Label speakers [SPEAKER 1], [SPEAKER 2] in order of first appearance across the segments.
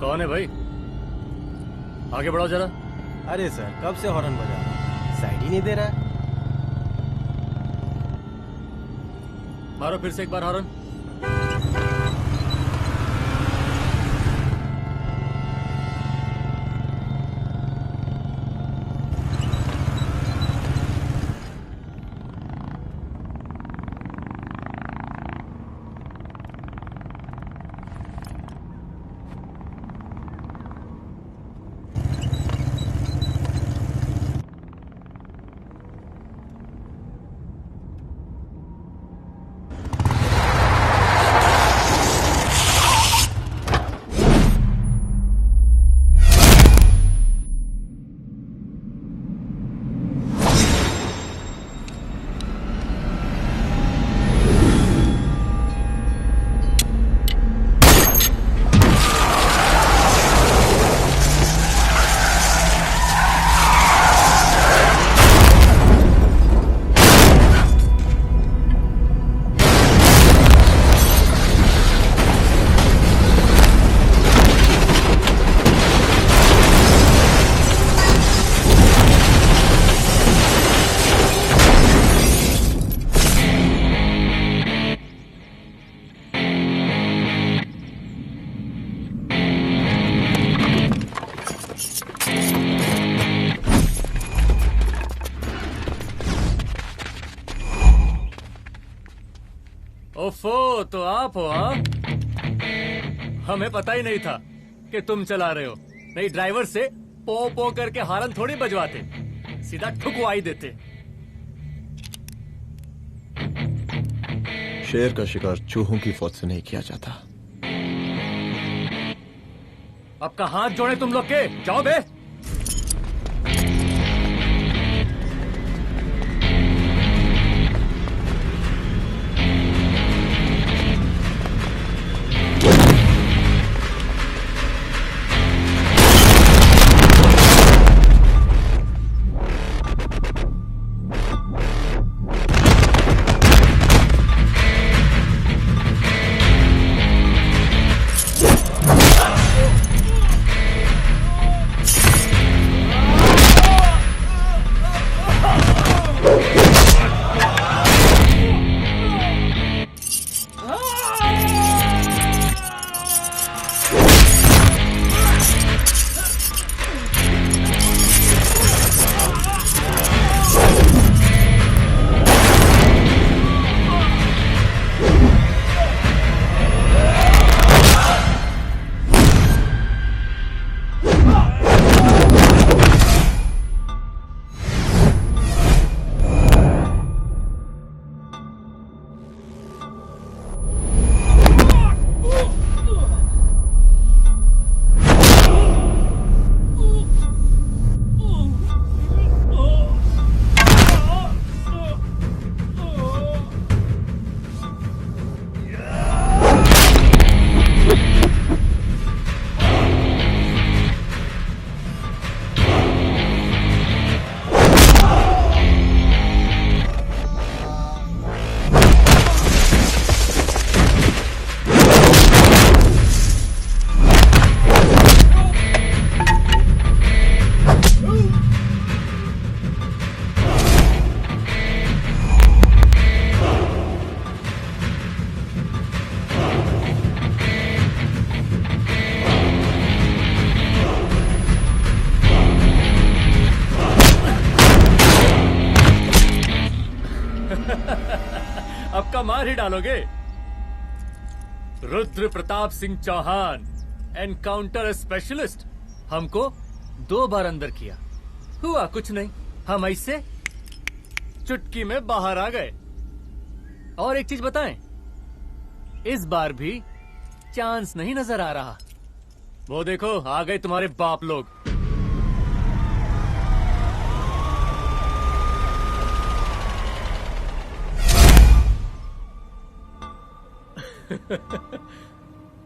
[SPEAKER 1] कौन है भाई? आगे बढ़ाओ जरा।
[SPEAKER 2] अरे सर कब से हॉर्न बजा रहा हूं, साइड ही नहीं दे रहा है।
[SPEAKER 1] मारो फिर से एक बार हॉर्न। ओफो, तो आप हो? हाँ, हमें पता ही नहीं था कि तुम चला रहे हो। नहीं, ड्राइवर से पो पो करके हॉर्न थोड़ी बजवाते, सीधा ठुकवा ही देते।
[SPEAKER 3] शेर का शिकार चूहों की फौज से नहीं किया जाता।
[SPEAKER 1] अब का हाथ जोड़े तुम लोग के, जाओ बे। मुक्का मार ही डालोगे। Rudra Pratap Singh Chauhan, encounter specialist. हमको 2 बार अंदर किया, हुआ कुछ नहीं। हम ऐसे चुटकी में बाहर आ गए। और एक चीज बताएं, इस बार भी चांस नहीं नजर आ रहा। वो देखो आ गए तुम्हारे बाप लोग।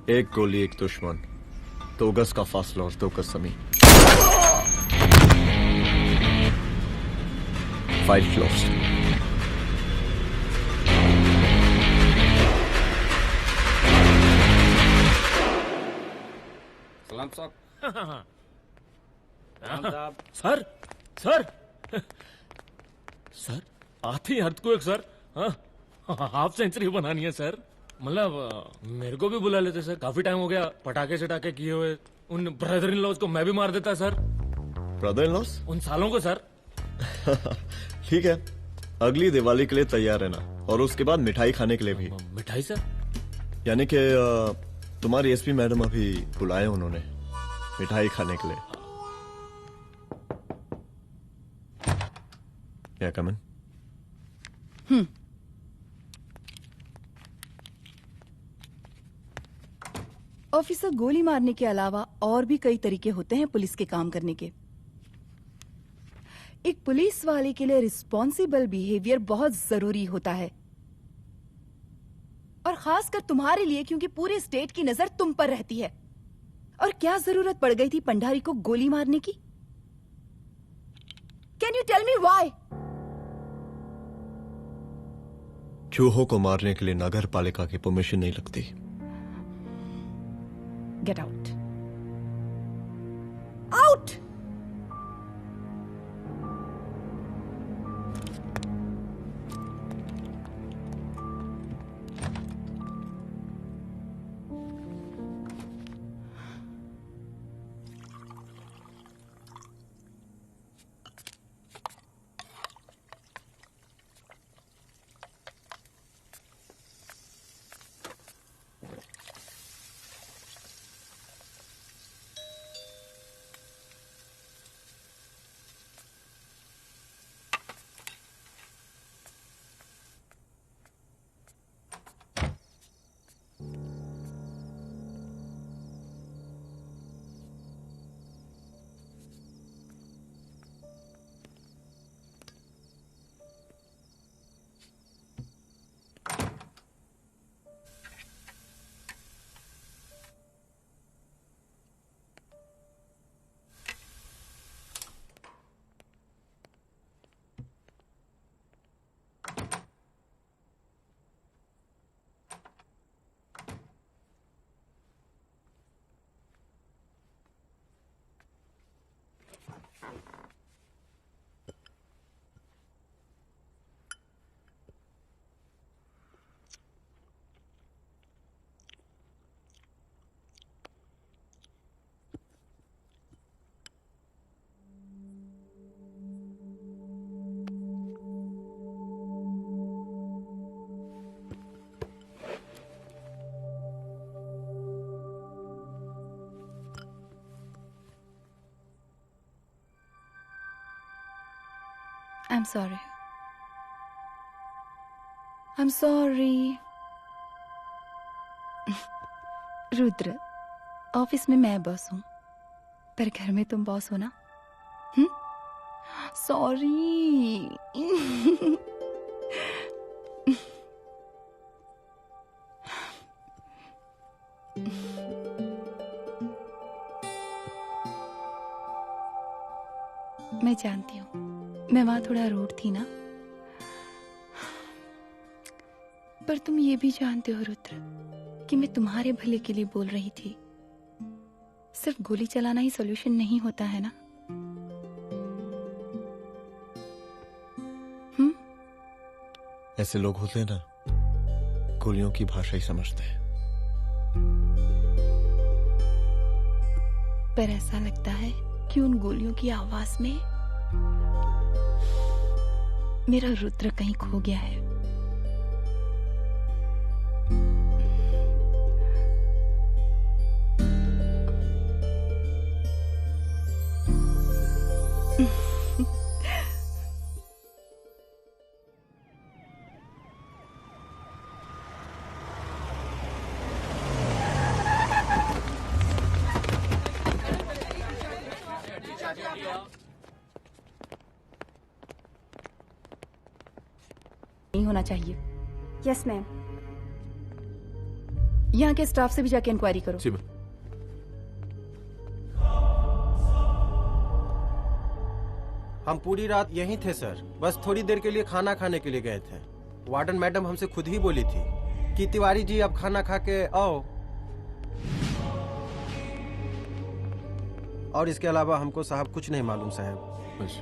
[SPEAKER 3] एक गोली एक दुश्मन, 2 गज का फासला और 2 गज जमीन। File closed.
[SPEAKER 4] सलाम साहब।
[SPEAKER 5] सर सर सर आते ही अर्थक्वेक सर। हाफ सेंचुरी बनानी है सर। मतलब मेरे को भी बुला लेते सर, काफी टाइम हो गया पटाखे सटाखे किए हुए। उन ब्रदर इन लॉज को मैं भी मार देता सर।
[SPEAKER 3] Brother in loss?
[SPEAKER 5] उन सालों को सर।
[SPEAKER 3] ठीक है, अगली दिवाली के लिए तैयार रहना, और उसके बाद मिठाई खाने के लिए भी।
[SPEAKER 5] मिठाई सर?
[SPEAKER 3] यानी कि तुम्हारी एसपी मैडम अभी बुलाए उन्होंने मिठाई खाने के लिए। क्या कमन?
[SPEAKER 6] ऑफिसर, गोली मारने के अलावा और भी कई तरीके होते हैं पुलिस के काम करने के। एक पुलिस वाले के लिए रिस्पॉन्सिबल बिहेवियर बहुत जरूरी होता है, और खासकर तुम्हारे लिए, क्योंकि पूरे स्टेट की नजर तुम पर रहती है। और क्या जरूरत पड़ गई थी पंडारी को गोली मारने की? Can you tell me why?
[SPEAKER 3] चूहों को मारने के लिए नगर पालिका की परमिशन नहीं लगती।
[SPEAKER 6] Get out. Out! I'm sorry. I'm sorry. Rudra, office में मैं बॉस हूं, पर घर में तुम बॉस हो ना? सॉरी। मैं जानती हूँ, मैं वहां थोड़ा रूड थी ना, पर तुम ये भी जानते हो रुद्र कि मैं तुम्हारे भले के लिए बोल रही थी। सिर्फ गोली चलाना ही सॉल्यूशन नहीं होता है ना।
[SPEAKER 3] ऐसे लोग होते हैं ना, गोलियों की भाषा ही समझते हैं।
[SPEAKER 6] पर ऐसा लगता है कि उन गोलियों की आवाज में मेरा रुद्र कहीं खो गया है। नहीं होना चाहिए।
[SPEAKER 4] Yes ma'am.
[SPEAKER 6] यहाँ के स्टाफ से भी जाके इंक्वायरी करो।
[SPEAKER 7] जी मैम।
[SPEAKER 2] हम पूरी रात यहीं थे सर, बस थोड़ी देर के लिए खाना खाने के लिए गए थे। वार्डन मैडम हमसे खुद ही बोली थी कि तिवारी जी अब खाना खा के आओ, और इसके अलावा हमको साहब कुछ नहीं मालूम साहब।
[SPEAKER 7] बस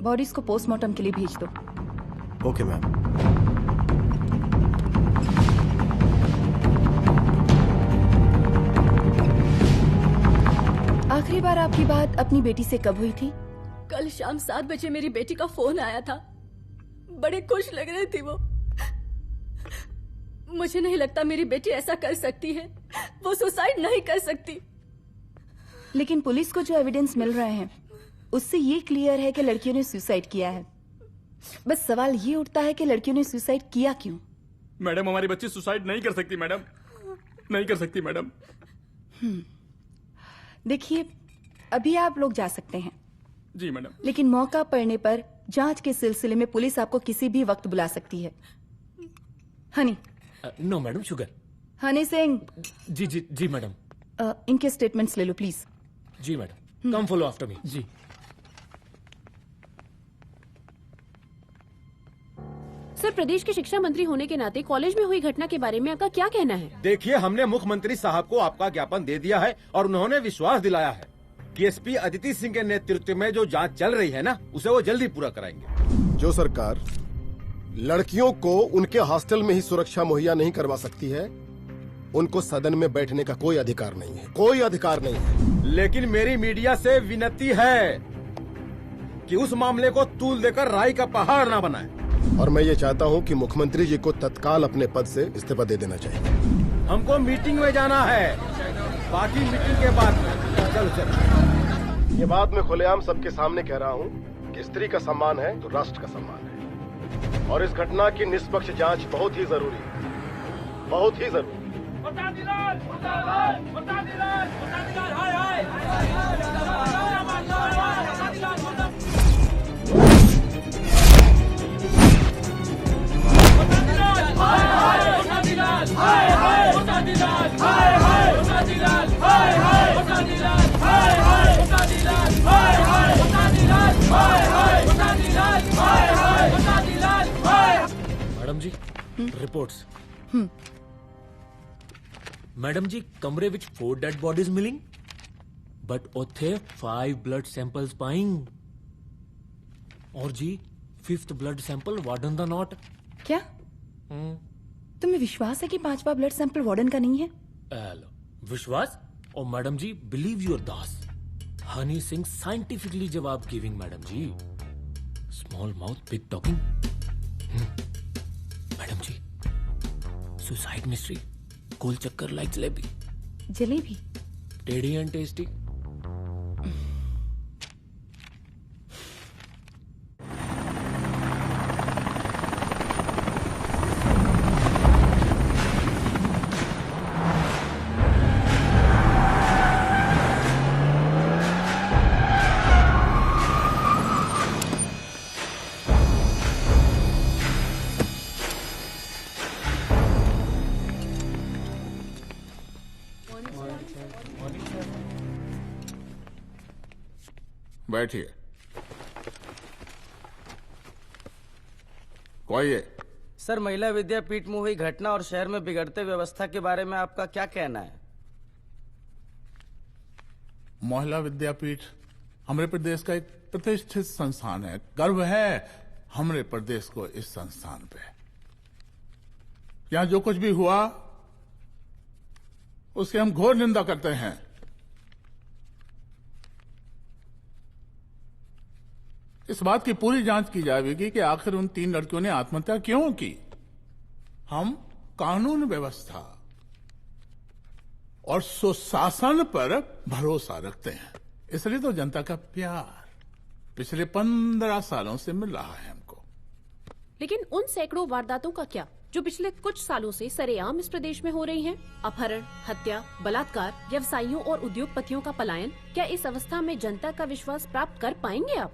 [SPEAKER 6] बॉडीज को पोस्टमार्टम के लिए भेज दो।
[SPEAKER 2] Okay ma'am.
[SPEAKER 6] आखिरी बार आपकी बात अपनी बेटी से कब हुई थी?
[SPEAKER 8] कल शाम 7 बजे मेरी बेटी का फोन आया था। बड़ी खुश लग रही थी वो। मुझे नहीं लगता मेरी बेटी ऐसा कर सकती है। वो सुसाइड नहीं कर सकती।
[SPEAKER 6] लेकिन पुलिस को जो एविडेंस मिल रहे हैं उससे ये क्लियर है कि लड़कियों ने सुसाइड किया है। बस सवाल ये उठता है कि लड़कियों ने सुसाइड किया क्यों?
[SPEAKER 9] मैडम, हमारी बच्ची सुसाइड नहीं कर सकती मैडम, नहीं कर सकती मैडम।
[SPEAKER 6] देखिए, अभी आप लोग जा सकते हैं।
[SPEAKER 9] जी मैडम।
[SPEAKER 6] लेकिन मौका पड़ने पर जांच के सिलसिले में पुलिस आपको किसी भी वक्त बुला सकती है। Honey.
[SPEAKER 5] No madam, sugar.
[SPEAKER 6] Honey Singh.
[SPEAKER 5] जी जी जी मैडम।
[SPEAKER 6] इनके स्टेटमेंट्स ले लो प्लीज।
[SPEAKER 5] जी madam, come follow after me. जी।
[SPEAKER 8] सर, प्रदेश के शिक्षा मंत्री होने के नाते कॉलेज में हुई घटना के बारे में आपका क्या कहना है?
[SPEAKER 10] देखिए, हमने मुख्यमंत्री साहब को आपका ज्ञापन दे दिया है और उन्होंने विश्वास दिलाया है कि एसपी अदिति सिंह के नेतृत्व में जो जांच चल रही है ना, उसे वो जल्दी पूरा कराएंगे।
[SPEAKER 11] जो सरकार लड़कियों को उनके हॉस्टल में ही सुरक्षा मुहैया नहीं करवा सकती है, उनको सदन में बैठने का कोई अधिकार नहीं है, कोई अधिकार नहीं है।
[SPEAKER 10] लेकिन मेरी मीडिया से विनती है कि उस मामले को तूल देकर राई का पहाड़ ना बनाए।
[SPEAKER 11] और मैं ये चाहता हूँ कि मुख्यमंत्री जी को तत्काल अपने पद से इस्तीफा दे देना चाहिए।
[SPEAKER 10] हमको मीटिंग में जाना है, बाकी मीटिंग के बाद। चलो चलो।
[SPEAKER 11] ये बात मैं खुलेआम सबके सामने कह रहा हूँ कि स्त्री का सम्मान है तो राष्ट्र का सम्मान है, और इस घटना की निष्पक्ष जांच बहुत ही जरूरी है, बहुत ही जरूरी।
[SPEAKER 5] मैडम जी, रिपोर्ट्स। मैडम जी, कमरे विच 4 डेड बॉडीज मिलिंग, बट उथे 5 ब्लड सैंपल्स पाइंग। और जी 5th ब्लड सैंपल वार्डन दा नॉट।
[SPEAKER 6] क्या तुम्हें विश्वास है कि 5वां ब्लड सैंपल वार्डन का नहीं है?
[SPEAKER 5] विश्वास? और मैडम जी, बिलीव योर दास। हनी सिंह साइंटिफिकली जवाब गिविंग मैडम जी। Small mouth big talking. Madam जी, सुसाइड मिस्ट्री, गोल चक्कर लाइक जलेबी।
[SPEAKER 6] जलेबी
[SPEAKER 5] टेढ़ी एंड टेस्टी।
[SPEAKER 7] बैठिए। कोई है?
[SPEAKER 12] सर, महिला विद्यापीठ में हुई घटना और शहर में बिगड़ते व्यवस्था के बारे में आपका क्या कहना है?
[SPEAKER 13] महिला विद्यापीठ हमारे प्रदेश का एक प्रतिष्ठित संस्थान है। गर्व है हमारे प्रदेश को इस संस्थान पे। यहाँ जो कुछ भी हुआ उसकी हम घोर निंदा करते हैं। इस बात की पूरी जांच की जाएगी कि आखिर उन 3 लड़कियों ने आत्महत्या क्यों की। हम कानून व्यवस्था और सुशासन पर भरोसा रखते हैं, इसलिए तो जनता का प्यार। पिछले 15 सालों से मिल रहा है हमको।
[SPEAKER 4] लेकिन उन सैकड़ों वारदातों का क्या जो पिछले कुछ सालों से सरेआम इस प्रदेश में हो रही हैं? अपहरण, हत्या, बलात्कार, व्यवसायियों और उद्योगपतियों का पलायन। क्या इस अवस्था में जनता का विश्वास प्राप्त कर पाएंगे आप?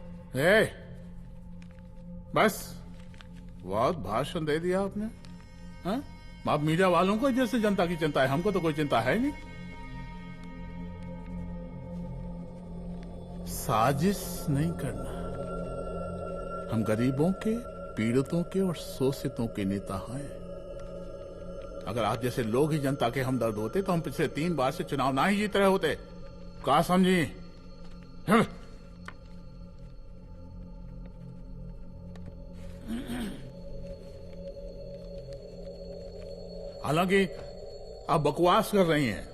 [SPEAKER 13] बस बहुत भाषण दे दिया आपने। हाँ? आप मीडिया वालों को जैसे जनता की चिंता है, हमको तो कोई चिंता है नहीं। साजिश नहीं करना। हम गरीबों के, पीड़ितों के और शोषितों के नेता हैं। अगर आप जैसे लोग ही जनता के हमदर्द होते तो हम पिछले 3 बार से चुनाव ना ही जीत रहे होते। क्या समझी? हालांकि आप बकवास कर रही हैं,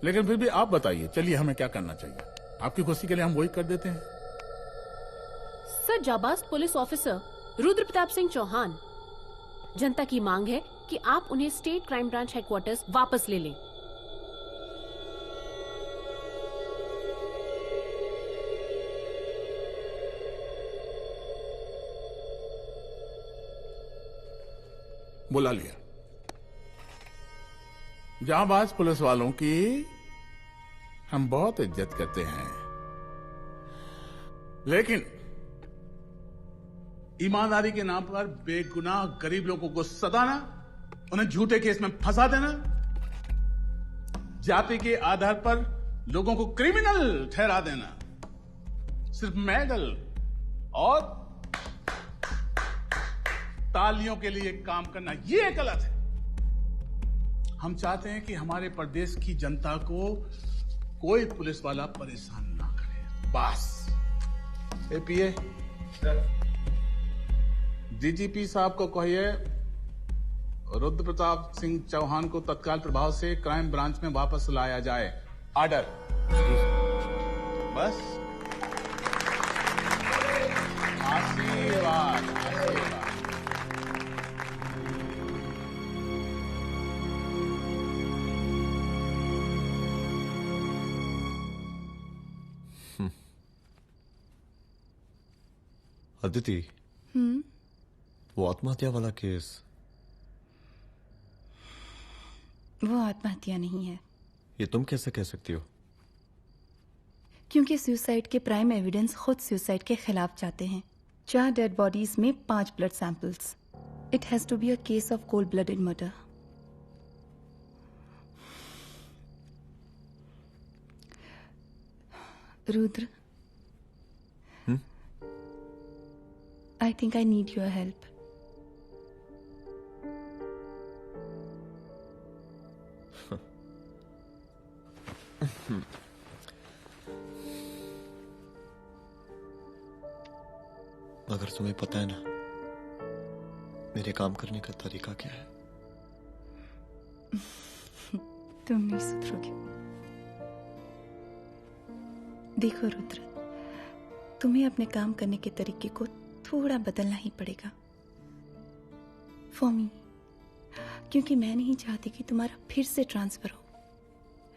[SPEAKER 13] लेकिन फिर भी आप बताइए, चलिए हमें क्या करना चाहिए? आपकी खुशी के लिए हम वही कर देते हैं।
[SPEAKER 4] सर, जाबाज पुलिस ऑफिसर रुद्र प्रताप सिंह चौहान, जनता की मांग है कि आप उन्हें स्टेट क्राइम ब्रांच हेडक्वार्टर्स वापस ले लें।
[SPEAKER 13] बुला लिया। जाबाज पुलिस वालों की हम बहुत इज्जत करते हैं, लेकिन ईमानदारी के नाम पर बेगुनाह गरीब लोगों को सताना, उन्हें झूठे केस में फंसा देना, जाति के आधार पर लोगों को क्रिमिनल ठहरा देना, सिर्फ मेडल और तालियों के लिए काम करना, ये गलत है। हम चाहते हैं कि हमारे प्रदेश की जनता को कोई पुलिस वाला परेशान ना करे, बस। एपीए डीजीपी साहब को कहिए रुद्र प्रताप सिंह चौहान को तत्काल प्रभाव से क्राइम ब्रांच में वापस लाया जाए। ऑर्डर। बस। आशीर्वाद, आशीर्वाद।
[SPEAKER 3] अदिति, वो आत्महत्या वाला केस,
[SPEAKER 6] वो आत्महत्या नहीं है।
[SPEAKER 3] ये तुम कैसे कह सकती हो?
[SPEAKER 6] क्योंकि सुसाइड के प्राइम एविडेंस खुद सुसाइड के खिलाफ जाते हैं। 4 डेड बॉडीज में 5 blood samples. It has to be a case of cold blooded murder. Rudra, I think I need your help.
[SPEAKER 3] मगर तुम्हें पता है ना मेरे काम करने का तरीका क्या है?
[SPEAKER 6] तुम नहीं सुधरोगे। देखो रुद्र, तुम्हें अपने काम करने के तरीके को थोड़ा बदलना ही पड़ेगा फॉर मी, क्योंकि मैं नहीं चाहती कि तुम्हारा फिर से ट्रांसफर हो।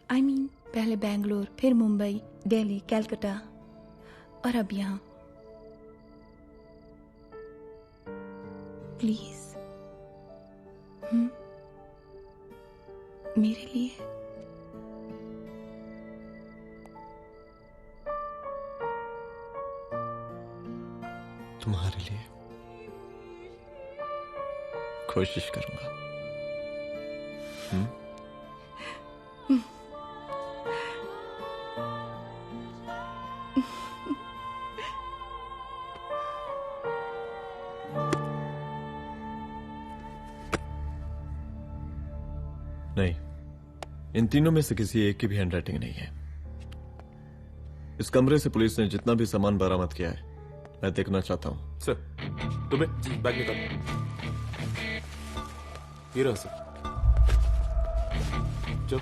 [SPEAKER 6] I mean, पहले बैंगलोर, फिर मुंबई, दिल्ली, कलकत्ता और अब यहां। प्लीज मेरे लिए।
[SPEAKER 3] तुम्हारे लिए कोशिश करूंगा। नहीं, इन तीनों में से किसी एक की भी हैंडराइटिंग नहीं है। इस कमरे से पुलिस ने जितना भी सामान बरामद किया है मैं देखना चाहता हूं।
[SPEAKER 9] सर, तुम्हें बैग निकाल। ये रहा सर। चल।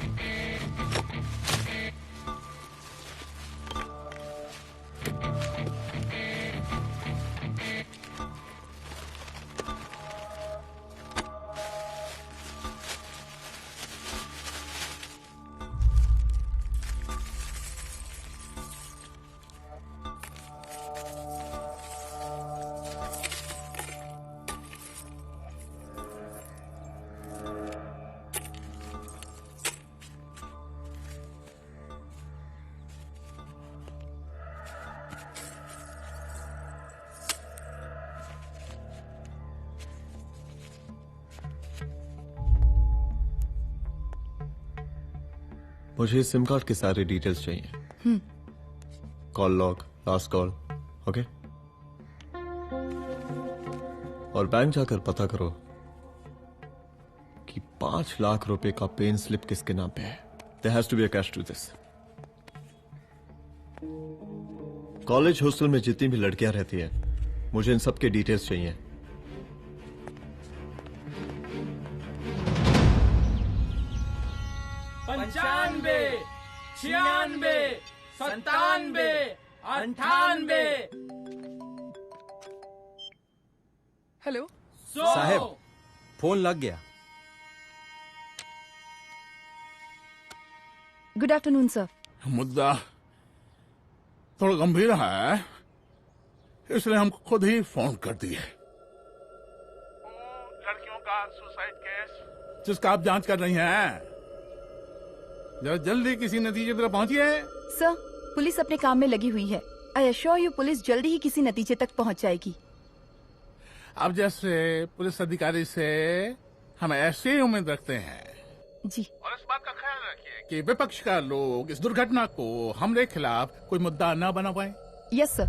[SPEAKER 3] मुझे सिम कार्ड के सारे डिटेल्स चाहिए। Call log, last call, okay? और बैंक जाकर पता करो कि 5 लाख रुपए का पेन स्लिप किसके नाम पे है। There has to be a cash to this. College hostel में जितनी भी लड़कियां रहती हैं, मुझे इन सब के डिटेल्स चाहिए।
[SPEAKER 12] पंचानबे, 96, 97, 98।
[SPEAKER 7] हेलो
[SPEAKER 2] साहब, फोन लग गया।
[SPEAKER 7] Good afternoon sir.
[SPEAKER 13] मुद्दा थोड़ा गंभीर है, इसलिए हम खुद ही फोन कर दिए। लड़कियों का सुसाइड केस जिसका आप जांच कर रही हैं, जरा जल्दी किसी नतीजे पर पहुंचिए।
[SPEAKER 7] सर, पुलिस अपने काम में लगी हुई है। आई एश्योर यू पुलिस जल्दी ही किसी नतीजे तक पहुंच जाएगी।
[SPEAKER 13] आप जैसे पुलिस अधिकारी से हम ऐसे ही उम्मीद रखते हैं
[SPEAKER 7] जी।
[SPEAKER 13] और इस बात का ख्याल रखिए कि विपक्ष का लोग इस दुर्घटना को हमरे खिलाफ कोई मुद्दा न बना पाए।
[SPEAKER 7] Yes sir.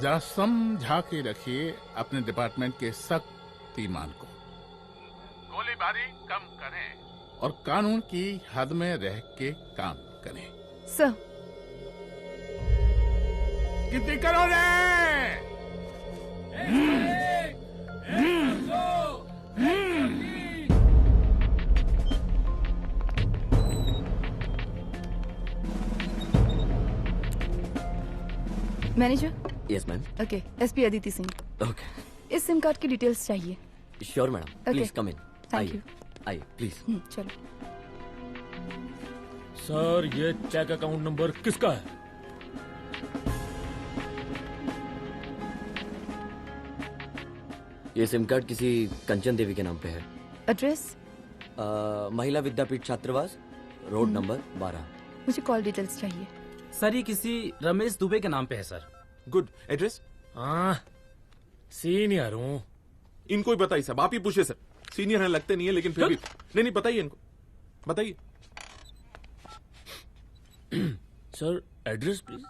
[SPEAKER 13] जरा समझा के रखिए अपने डिपार्टमेंट के शक्तिमान को। गोलीबारी कम करें और कानून की हद में रह के काम करें।
[SPEAKER 7] सर।
[SPEAKER 13] कितनी करोगे?
[SPEAKER 7] Manager.
[SPEAKER 14] Yes ma'am.
[SPEAKER 7] Okay, SP Aditi Singh.
[SPEAKER 14] Okay.
[SPEAKER 7] इस सिम कार्ड की डिटेल्स चाहिए।
[SPEAKER 14] Sure madam, please come in.
[SPEAKER 7] Thank you.
[SPEAKER 14] आइए प्लीज।
[SPEAKER 7] चलो।
[SPEAKER 5] सर, ये चेक अकाउंट नंबर किसका है?
[SPEAKER 14] ये सिम कार्ड किसी कंचन देवी के नाम पे है।
[SPEAKER 7] एड्रेस?
[SPEAKER 14] महिला विद्यापीठ छात्रावास, रोड नंबर 12।
[SPEAKER 7] मुझे कॉल डिटेल्स चाहिए।
[SPEAKER 12] सर, ये किसी रमेश दुबे के नाम पे है सर।
[SPEAKER 9] गुड। एड्रेस?
[SPEAKER 5] हाँ, सीनियर हूँ।
[SPEAKER 9] इनको ही बताइए साहब, आप ही पूछे सर। सीनियर है लगते नहीं है, लेकिन फिर भी नहीं बताइए इनको, बताइए।
[SPEAKER 5] Sir, address please.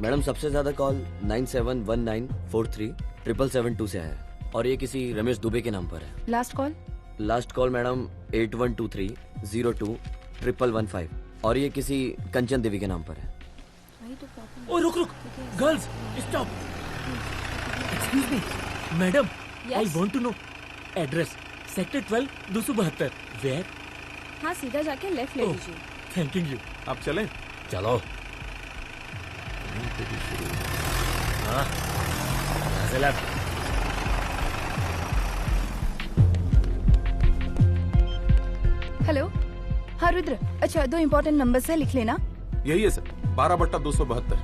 [SPEAKER 14] मैडम, सबसे ज्यादा कॉल 9719437772 से है और ये किसी रमेश दुबे के नाम पर है।
[SPEAKER 7] Last call?
[SPEAKER 14] Last call madam 8123021115 और ये किसी कंचन देवी के नाम पर है।
[SPEAKER 5] ओ रुक, girls stop. Excuse me madam, I want to know address. Sector 12 272 where?
[SPEAKER 8] हाँ, सीधा जाके लेफ्ट ले लीजिए।
[SPEAKER 5] Thank you.
[SPEAKER 9] आप चलें?
[SPEAKER 5] चलो। हाँ, यहाँ से लेफ्ट।
[SPEAKER 7] हेलो। हाँ रुद्र, अच्छा 2 इम्पोर्टेंट नंबर्स है, लिख लेना।
[SPEAKER 9] यही है सर, 12/272।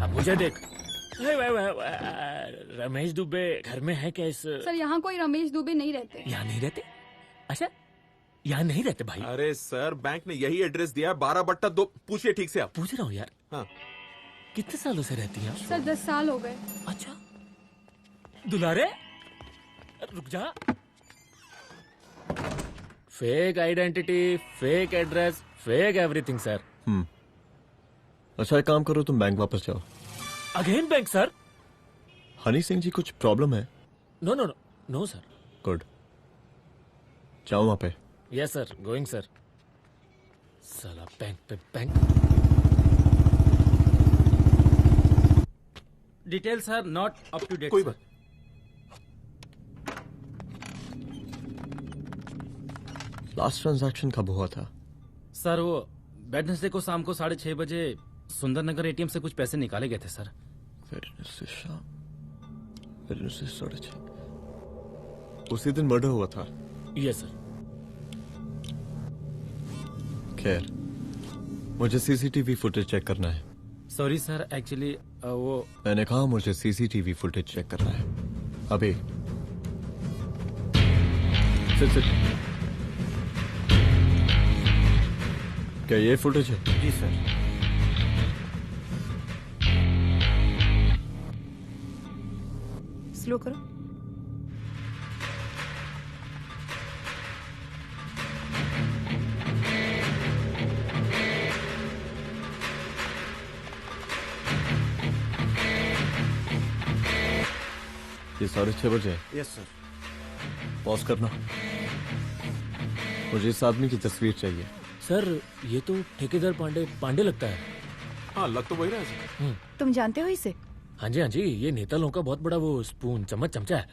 [SPEAKER 5] अब मुझे देख। रमेश दुबे घर में है क्या? इस
[SPEAKER 8] सर, यहाँ कोई रमेश दुबे नहीं रहते।
[SPEAKER 5] यहाँ नहीं रहते? अच्छा, यहाँ नहीं रहते भाई।
[SPEAKER 9] अरे सर, बैंक ने यही एड्रेस दिया है, 12/2। पूछिए ठीक से आप।
[SPEAKER 5] पूछ रहा हूँ यार।
[SPEAKER 9] हाँ।
[SPEAKER 5] कितने सालों से रहती हैं?
[SPEAKER 8] सर 10 साल हो गए।
[SPEAKER 5] अच्छा, दुलारे रुक जा। Fake identity, fake address, fake everything sir.
[SPEAKER 3] अच्छा, एक काम करो, तुम बैंक वापस जाओ।
[SPEAKER 5] Again bank sir?
[SPEAKER 3] Honey Singh ji, कुछ प्रॉब्लम है?
[SPEAKER 5] No no no no sir.
[SPEAKER 3] Good, जाओ वहां पे।
[SPEAKER 5] Yes sir, going sir. साला बैंक पे bank.
[SPEAKER 12] Details sir not up to date.
[SPEAKER 9] कोई बात।
[SPEAKER 3] लास्ट ट्रांजैक्शन कब हुआ था?
[SPEAKER 12] सर, वो वेडनेसडे को शाम को 6:30 बजे सुंदरनगर एटीएम से कुछ पैसे निकाले गए थे सर।
[SPEAKER 3] वेडनेसडे शाम, वेडनेसडे 6:30। उसी दिन मर्डर हुआ था?
[SPEAKER 5] Yes sir.
[SPEAKER 3] खैर, मुझे सीसीटीवी फुटेज चेक करना है।
[SPEAKER 12] सॉरी सर, एक्चुअली वो
[SPEAKER 3] मैंने कहा मुझे सीसीटीवी फुटेज चेक करना है अभी। सिट। क्या ये फुटेज है?
[SPEAKER 2] जी सर।
[SPEAKER 7] स्लो करो।
[SPEAKER 3] ये 6:30 बजे है।
[SPEAKER 2] Yes sir.
[SPEAKER 3] पॉज करना। मुझे इस आदमी की तस्वीर चाहिए।
[SPEAKER 5] सर ये तो ठेकेदार पांडे लगता है।
[SPEAKER 9] हाँ लग तो वही रहा है सर।
[SPEAKER 7] तुम जानते हो इसे?
[SPEAKER 5] हाँ जी ये नेता लोगों का बहुत बड़ा वो स्पून चमचा है।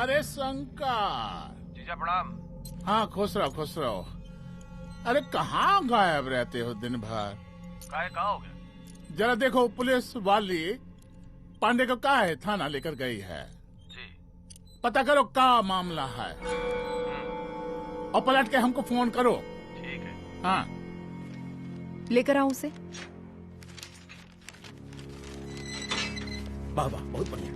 [SPEAKER 13] अरे शंकर।
[SPEAKER 15] जीजा प्रणाम।
[SPEAKER 13] हाँ खुश रहो। अरे कहाँ गायब रहते हो दिन भर?
[SPEAKER 15] कहाँ हो गया?
[SPEAKER 13] जरा देखो पुलिस वाली पांडे को का है थाना लेकर गई है।
[SPEAKER 15] जी।
[SPEAKER 13] पता करो का मामला है और पलट के हमको फोन करो।
[SPEAKER 15] ठीक है।
[SPEAKER 13] हाँ
[SPEAKER 7] लेकर आओ उसे।
[SPEAKER 10] वाह बहुत बढ़िया।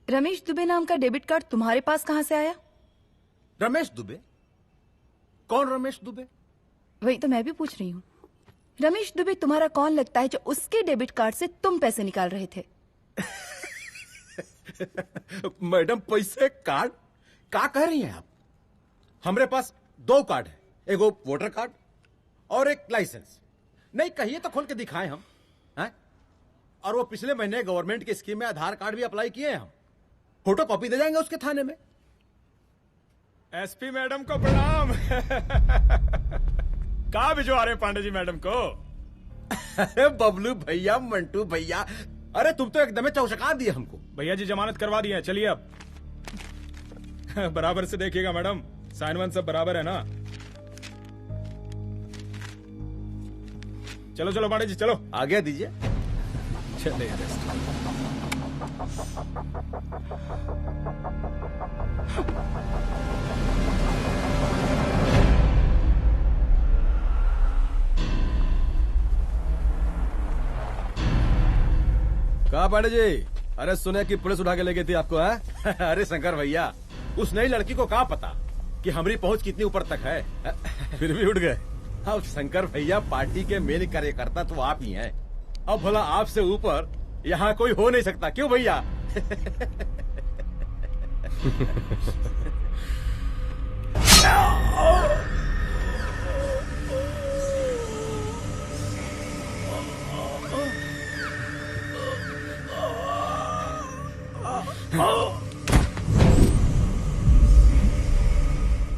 [SPEAKER 7] रमेश दुबे नाम का डेबिट कार्ड तुम्हारे पास कहाँ से आया?
[SPEAKER 10] रमेश दुबे? कौन रमेश दुबे?
[SPEAKER 7] वही तो मैं भी पूछ रही हूँ। रमेश दुबे तुम्हारा कौन लगता है जो उसके डेबिट कार्ड से तुम पैसे निकाल रहे थे?
[SPEAKER 10] मैडम पैसे कार्ड का कह रही हैं आप? हमारे पास 2 कार्ड है, एक वोटर कार्ड और एक लाइसेंस। नहीं कहिए तो खोल के दिखाएं हम हैं? और वो पिछले महीने गवर्नमेंट की स्कीम में आधार कार्ड भी अप्लाई किए हैं हम। फोटो कॉपी दे जाएंगे उसके थाने में।
[SPEAKER 16] एसपी मैडम को प्रणाम। कहाँ भिजवा रहे पांडे जी मैडम को?
[SPEAKER 10] अरे बबलू भैया, मंटू भैया, अरे तुम तो एकदम चौचका दिए हमको।
[SPEAKER 16] भैया जी जमानत करवा दी है, चलिए अब। बराबर से देखिएगा मैडम, साइन वन सब बराबर है ना? चलो चलो पांडे जी चलो।
[SPEAKER 10] आगे दीजिए।
[SPEAKER 16] चलिए
[SPEAKER 10] कहा पांडे जी? अरे सुने कि पुलिस उठा के ले गई थी आपको है? अरे शंकर भैया, उस नई लड़की को क्या पता कि हमारी पहुंच कितनी ऊपर तक है। फिर भी उठ गए। अब शंकर भैया पार्टी के मेन कार्यकर्ता तो आप ही हैं। अब भला आपसे ऊपर यहाँ कोई हो नहीं सकता, क्यों भैया?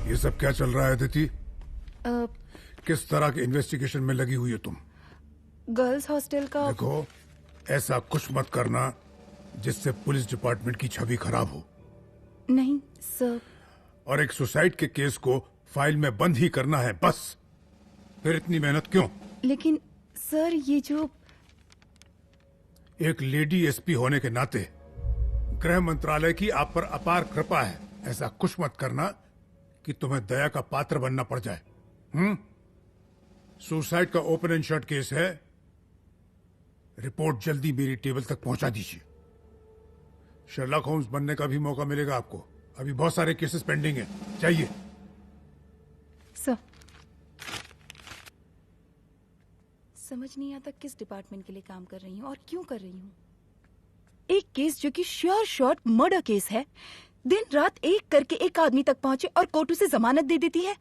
[SPEAKER 17] ये सब क्या चल रहा है अदिति? किस तरह के इन्वेस्टिगेशन में लगी हुई है तुम?
[SPEAKER 7] गर्ल्स हॉस्टल का।
[SPEAKER 17] देखो ऐसा कुछ मत करना जिससे पुलिस डिपार्टमेंट की छवि खराब हो।
[SPEAKER 7] नहीं सर।
[SPEAKER 17] और एक सुसाइड के केस को फाइल में बंद ही करना है बस। फिर इतनी मेहनत क्यों?
[SPEAKER 7] लेकिन सर ये जो
[SPEAKER 17] एक लेडी एसपी होने के नाते गृह मंत्रालय की आप पर अपार कृपा है। ऐसा कुछ मत करना कि तुम्हें दया का पात्र बनना पड़ जाए। सुसाइड का ओपन एंड शट केस है। रिपोर्ट जल्दी मेरी टेबल तक पहुंचा दीजिए। शर्लॉक होम्स बनने का भी मौका मिलेगा आपको। अभी बहुत सारे केसेस पेंडिंग हैं। चाहिए
[SPEAKER 7] सर। समझ नहीं आता किस डिपार्टमेंट के लिए काम कर रही हूँ और क्यों कर रही हूँ। एक केस जो कि श्योर शॉट मर्डर केस है, दिन रात एक करके एक आदमी तक पहुंचे और कोर्ट उसे जमानत दे देती है।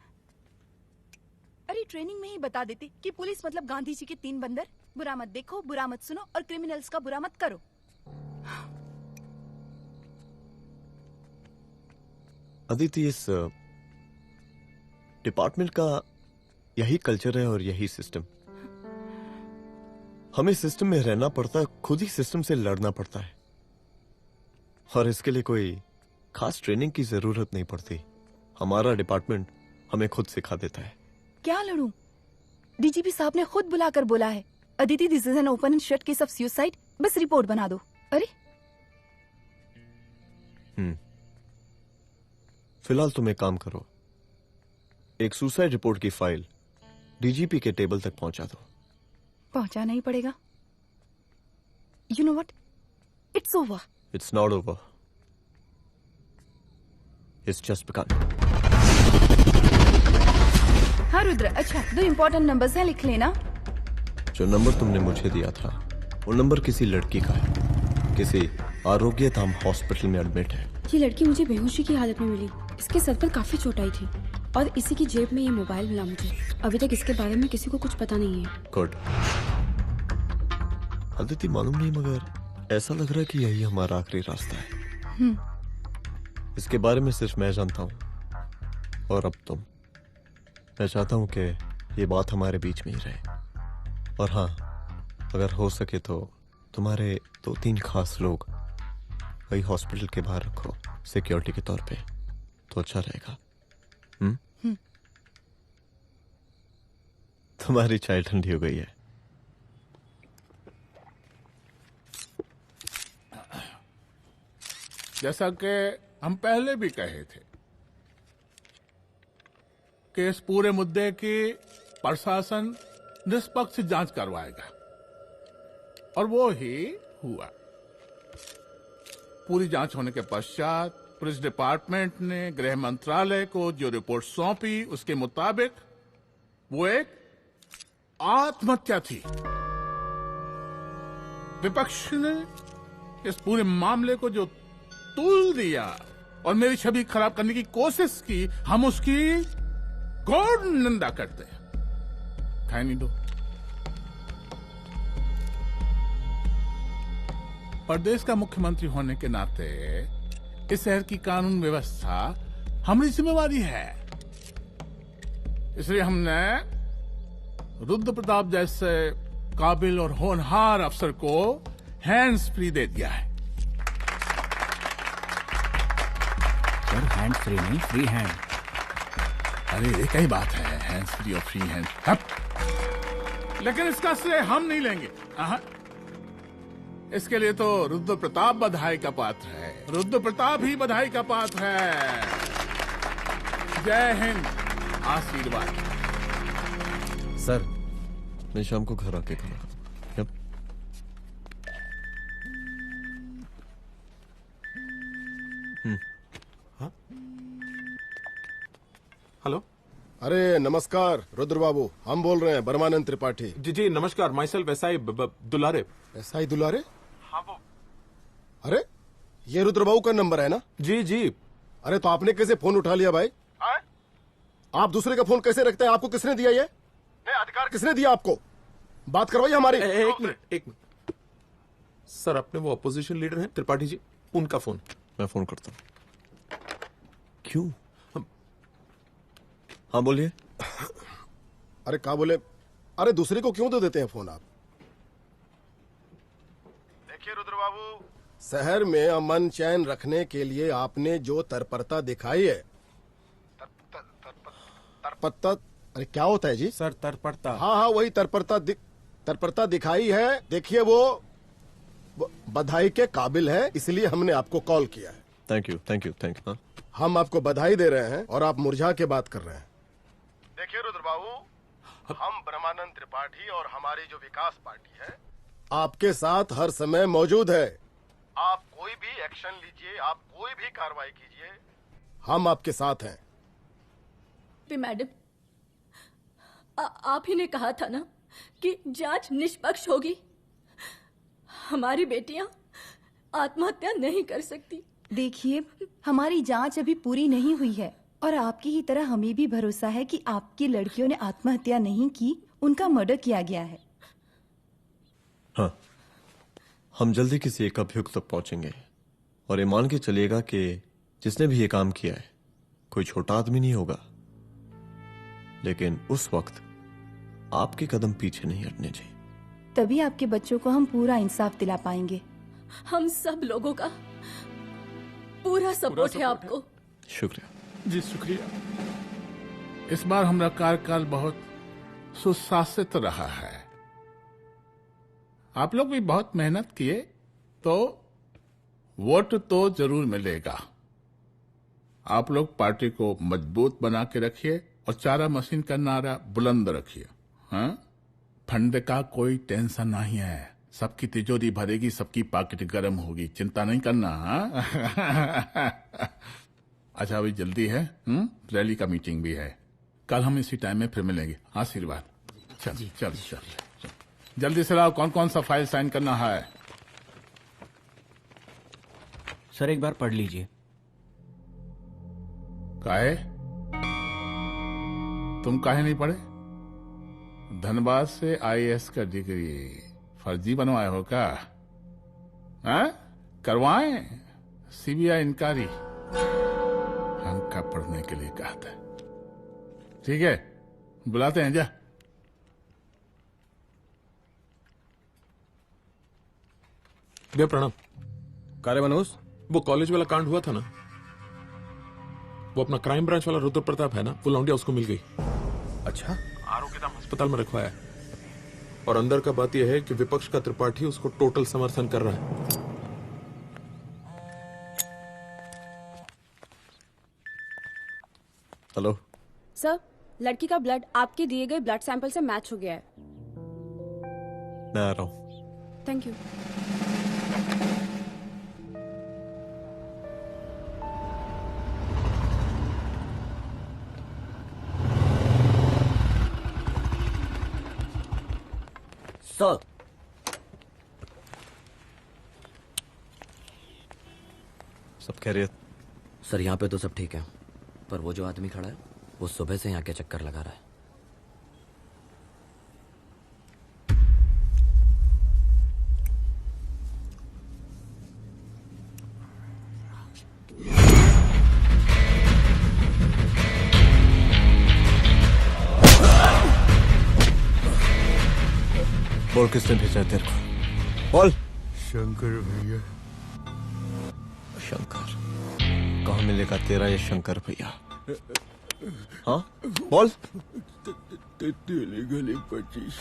[SPEAKER 7] अरे ट्रेनिंग में ही बता देती कि पुलिस मतलब गांधी जी के 3 बंदर। बुरा मत देखो, बुरा मत सुनो और क्रिमिनल्स का बुरा मत करो।
[SPEAKER 3] अदिति, इस डिपार्टमेंट का यही कल्चर है और यही सिस्टम। हमें सिस्टम में रहना पड़ता है, खुद ही सिस्टम से लड़ना पड़ता है। और इसके लिए कोई खास ट्रेनिंग की जरूरत नहीं पड़ती। हमारा डिपार्टमेंट हमें खुद सिखा देता है।
[SPEAKER 7] क्या लड़ूं? डीजीपी साहब ने खुद बुलाकर बोला है, Aditi this is an open and shut case of suicide, बस रिपोर्ट बना दो। अरे
[SPEAKER 3] फिलहाल तुम एक काम करो, एक सुसाइड रिपोर्ट की फाइल डीजीपी के टेबल तक पहुंचा दो।
[SPEAKER 7] पहुंचाना ही पड़ेगा। You know what, it's over.
[SPEAKER 3] It's not over, it's just begun.
[SPEAKER 7] हाँ रुद्र, अच्छा 2 इम्पोर्टेंट नंबर्स हैं, लिख लेना।
[SPEAKER 3] जो नंबर तुमने मुझे दिया था वो नंबर किसी लड़की का है, किसी आरोग्य धाम हॉस्पिटल में एडमिट है।
[SPEAKER 4] ये लड़की मुझे बेहोशी की हालत में मिली। इसके सर पर काफी चोट आई थी और इसी की जेब में ये मोबाइल मिला मुझे। अभी तक इसके बारे में किसी को कुछ पता नहीं है।
[SPEAKER 3] गुड। अदिति मालूम नहीं, मगर ऐसा लग रहा है कि यही हमारा आखिरी रास्ता है। इसके बारे में सिर्फ मैं जानता हूँ और अब तुम। मैं चाहता हूँ कि ये बात हमारे बीच में ही रहे। और हाँ, अगर हो सके तो तुम्हारे 2-3 खास लोग वही हॉस्पिटल के बाहर रखो सिक्योरिटी के तौर पे, तो अच्छा रहेगा। तुम्हारी चाय ठंडी हो गई है।
[SPEAKER 13] जैसा कि हम पहले भी कहे थे कि इस पूरे मुद्दे की प्रशासन निष्पक्ष जांच करवाएगा, और वो ही हुआ। पूरी जांच होने के पश्चात पुलिस डिपार्टमेंट ने गृह मंत्रालय को जो रिपोर्ट सौंपी उसके मुताबिक वो एक आत्महत्या थी। विपक्ष ने इस पूरे मामले को जो तूल दिया और मेरी छवि खराब करने की कोशिश की, हम उसकी घोर निंदा करते हैं। खाए नहीं दो। प्रदेश का मुख्यमंत्री होने के नाते इस शहर की कानून व्यवस्था हमारी जिम्मेवारी है। इसलिए हमने रुद्र प्रताप जैसे काबिल और होनहार अफसर को हैंड्स फ्री दे दिया है।
[SPEAKER 10] सर हैंड फ्री नहीं, फ्री हैंड।
[SPEAKER 13] अरे एक ही बात है, हैंड्स फ्री और फ्री हैंड। लेकिन इसका श्रेय हम नहीं लेंगे। इसके लिए तो रुद्र प्रताप बधाई का पात्र है। रुद्र प्रताप ही बधाई का पात्र है। जय हिंद। आशीर्वाद।
[SPEAKER 3] सर, मैं शाम को घर आके खाना।
[SPEAKER 9] हेलो।
[SPEAKER 11] अरे नमस्कार रुद्र बाबू, हम बोल रहे हैं परमानंद त्रिपाठी।
[SPEAKER 9] जी जी नमस्कार। My self SI Dulare.
[SPEAKER 11] SI दुलारे?
[SPEAKER 15] हाँ वो।
[SPEAKER 11] अरे ये रुद्र बाबू का नंबर है ना?
[SPEAKER 9] जी जी।
[SPEAKER 11] अरे तो आपने कैसे फोन उठा लिया भाई? आप दूसरे का फोन कैसे रखते हैं? आपको किसने दिया ये अधिकार? किसने दिया आपको? बात करवाइए हमारी।
[SPEAKER 9] एक मिनट। सर, अपने वो अपोजिशन लीडर हैं त्रिपाठी जी, उनका फोन।
[SPEAKER 3] मैं फोन करता हूँ। क्यों? हाँ बोलिए।
[SPEAKER 11] अरे क्या बोले? अरे दूसरे को क्यों दे देते हैं फोन आप? देखिए रुद्र बाबू, शहर में अमन चैन रखने के लिए आपने जो तत्परता दिखाई है। तत्परता? अरे क्या होता है जी?
[SPEAKER 2] सर तत्परता।
[SPEAKER 11] हाँ वही तत्परता दिखाई है। देखिए वो बधाई के काबिल है, इसलिए हमने आपको कॉल किया है।
[SPEAKER 3] Thank you.
[SPEAKER 11] हम आपको बधाई दे रहे हैं और आप मुरझा के बात कर रहे हैं। देखिए रुद्र बाबू, हम ब्रह्मानंद त्रिपाठी और हमारी जो विकास पार्टी है आपके साथ हर समय मौजूद है। आप कोई भी एक्शन लीजिए, आप कोई भी कार्रवाई कीजिए, हम आपके साथ हैं।
[SPEAKER 8] मैडम, आप ही ने कहा था ना कि जांच निष्पक्ष होगी। हमारी बेटियां आत्महत्या नहीं कर सकती।
[SPEAKER 7] देखिए, हमारी जांच अभी पूरी नहीं हुई है और आपकी ही तरह हमें भी भरोसा है कि आपकी लड़कियों ने आत्महत्या नहीं की, उनका मर्डर किया गया है।
[SPEAKER 3] हाँ, हम जल्दी किसी एक अभियुक्त तक पहुंचेंगे और ये मान के चलिएगा कि जिसने भी ये काम किया है कोई छोटा आदमी नहीं होगा। लेकिन उस वक्त आपके कदम पीछे नहीं हटने चाहिए।
[SPEAKER 7] तभी आपके बच्चों को हम पूरा इंसाफ दिला पाएंगे।
[SPEAKER 8] हम सब लोगों का पूरा सपोर्ट है आपको।
[SPEAKER 3] शुक्रिया
[SPEAKER 13] जी, शुक्रिया। इस बार हमारा कार्यकाल बहुत सुशासित रहा है। आप लोग भी बहुत मेहनत किए, तो वोट तो जरूर मिलेगा। आप लोग पार्टी को मजबूत बना के रखिए और चारा मशीन का नारा बुलंद रखिए। हाँ, फंड का कोई टेंशन नहीं है। सबकी तिजोरी भरेगी, सबकी पॉकेट गर्म होगी, चिंता नहीं करना। हाँ? अच्छा अभी जल्दी है, रैली का मीटिंग भी है, कल हम इसी टाइम में फिर मिलेंगे। आशीर्वाद। चल चल चल जल्दी से लाओ, कौन कौन सा फाइल साइन करना है।
[SPEAKER 18] सर एक बार पढ़ लीजिए।
[SPEAKER 13] काहे? तुम काहे नहीं पढ़े? धनबाद से आईएएस का डिग्री फर्जी बनवाए हो क्या? करवाएं सीबीआई इंक्वायरी। हमका पढ़ने के लिए कहा था। ठीक है, बुलाते हैं। जा
[SPEAKER 9] भैया प्रणाम।
[SPEAKER 10] कार्य मनोज,
[SPEAKER 9] वो कॉलेज वाला कांड हुआ था ना, वो अपना क्राइम ब्रांच वाला रुद्र प्रताप है ना, वो लौंडिया उसको मिल गई।
[SPEAKER 10] अच्छा?
[SPEAKER 9] आरोग्यधाम अस्पताल में रखवाया है, और अंदर का बात यह है कि विपक्ष का त्रिपाठी उसको टोटल समर्थन कर रहा है।
[SPEAKER 3] हेलो
[SPEAKER 19] सर, लड़की का ब्लड आपके दिए गए ब्लड सैंपल से मैच हो गया है।
[SPEAKER 3] मैं आ रहा हूँ।
[SPEAKER 19] Thank you.
[SPEAKER 14] सर,
[SPEAKER 3] सब खैरियत?
[SPEAKER 14] सर यहाँ पे तो सब ठीक है, पर वो जो आदमी खड़ा है वो सुबह से यहाँ के चक्कर लगा रहा है।
[SPEAKER 3] बोल किसने भेजा तेरे को? बोल।
[SPEAKER 17] शंकर भैया।
[SPEAKER 3] शंकर? कहाँ मिलेगा तेरा ये शंकर भैया? हाँ बोल।
[SPEAKER 17] गली 25।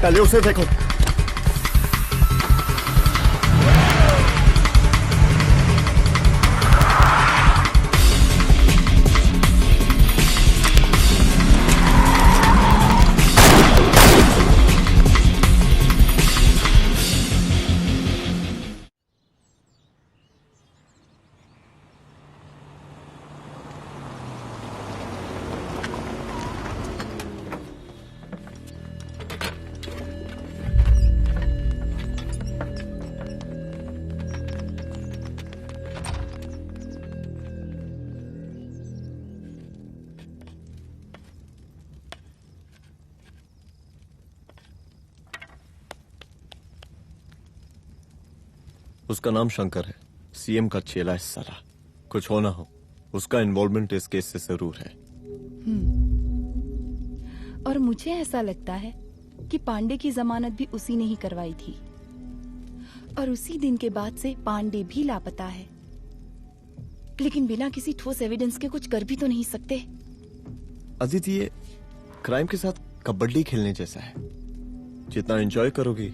[SPEAKER 3] पहले उसे देखो। उसका नाम शंकर है, सीएम का चेला है साला। कुछ हो ना हो, उसका इन्वॉल्वमेंट इस केस से जरूर है।
[SPEAKER 7] और मुझे ऐसा लगता है कि पांडे की जमानत भी उसी ने ही करवाई थी, और उसी दिन के बाद से पांडे भी लापता है। लेकिन बिना किसी ठोस एविडेंस के कुछ कर भी तो नहीं सकते।
[SPEAKER 3] अदिति, ये क्राइम के साथ कबड्डी खेलने जैसा है। जितना एंजॉय करोगी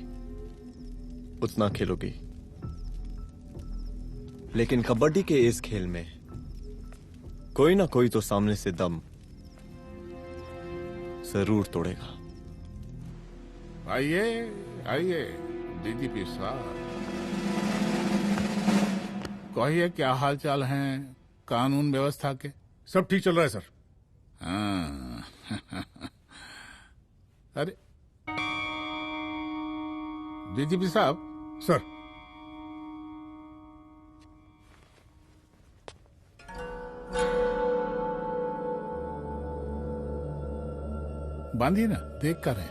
[SPEAKER 3] उतना खेलोगी, लेकिन कबड्डी के इस खेल में कोई ना कोई तो सामने से दम जरूर तोड़ेगा।
[SPEAKER 13] आइए आइए डीजीपी साहब, कहिए क्या हाल चाल हैं कानून व्यवस्था के?
[SPEAKER 17] सब ठीक चल रहा है सर।
[SPEAKER 13] हाँ। अरे डीजीपी साहब।
[SPEAKER 17] सर।
[SPEAKER 13] बांधिए ना, देख कर है।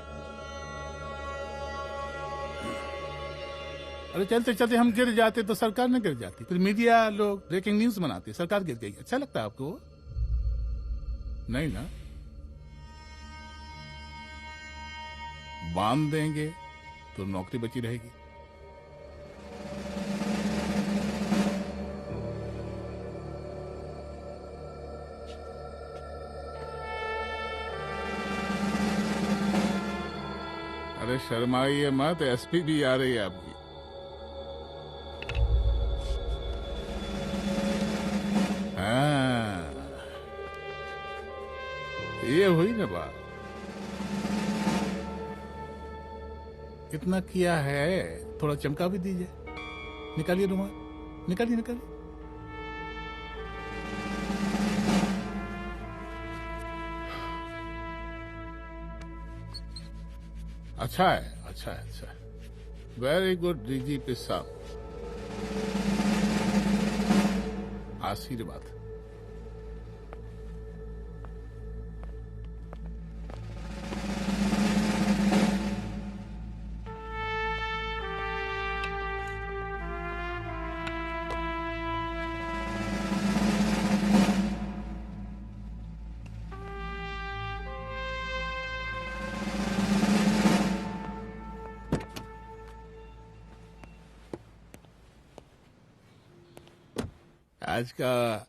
[SPEAKER 13] अरे चलते चलते हम गिर जाते तो सरकार न गिर जाती, फिर मीडिया लोग ब्रेकिंग न्यूज बनाते, सरकार गिर गई। अच्छा लगता है आपको? नहीं ना? बांध देंगे तो नौकरी बची रहेगी। अरे शर्माइए मत, एसपी भी आ रही है आपकी। हाँ, ये हुई ना बात। इतना किया है, थोड़ा चमका भी दीजिए। निकालिए रुमाल, निकालिए निकालिए। अच्छा है, अच्छा है, अच्छा है। वेरी गुड डीजीपी साहब, आशीर्वाद। आज का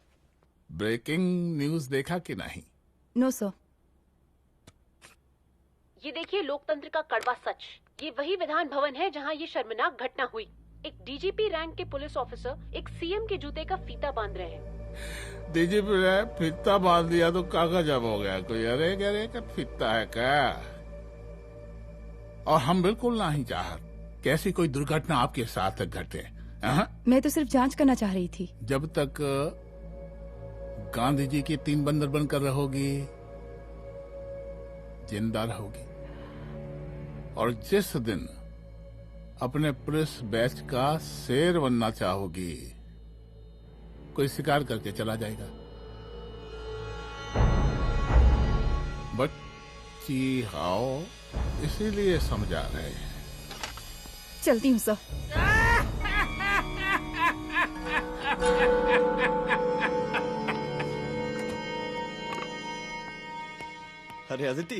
[SPEAKER 13] ब्रेकिंग न्यूज देखा कि नहीं?
[SPEAKER 7] No sir.
[SPEAKER 4] ये देखिए लोकतंत्र का कड़वा सच। ये वही विधान भवन है जहां ये शर्मनाक घटना हुई। एक डीजीपी रैंक के पुलिस ऑफिसर एक सीएम के जूते का फीता बांध रहे हैं।
[SPEAKER 13] डीजीपी ने फीता बांध दिया तो कागज अब हो गया कोई? अरे गरे का फीता है क्या? और हम बिल्कुल नहीं चाहते कि ऐसी कोई दुर्घटना आपके साथ घटे।
[SPEAKER 7] मैं तो सिर्फ जांच करना चाह रही थी।
[SPEAKER 13] जब तक गांधी जी की 3 बंदर बनकर रहोगी, जिंदा रहोगी। और जिस दिन अपने पुलिस बैच का शेर बनना चाहोगी, कोई शिकार करके चला जाएगा। बच्ची हाओ, इसीलिए समझा रहे हैं।
[SPEAKER 7] चलती हूँ सर।
[SPEAKER 3] अरे अदिति,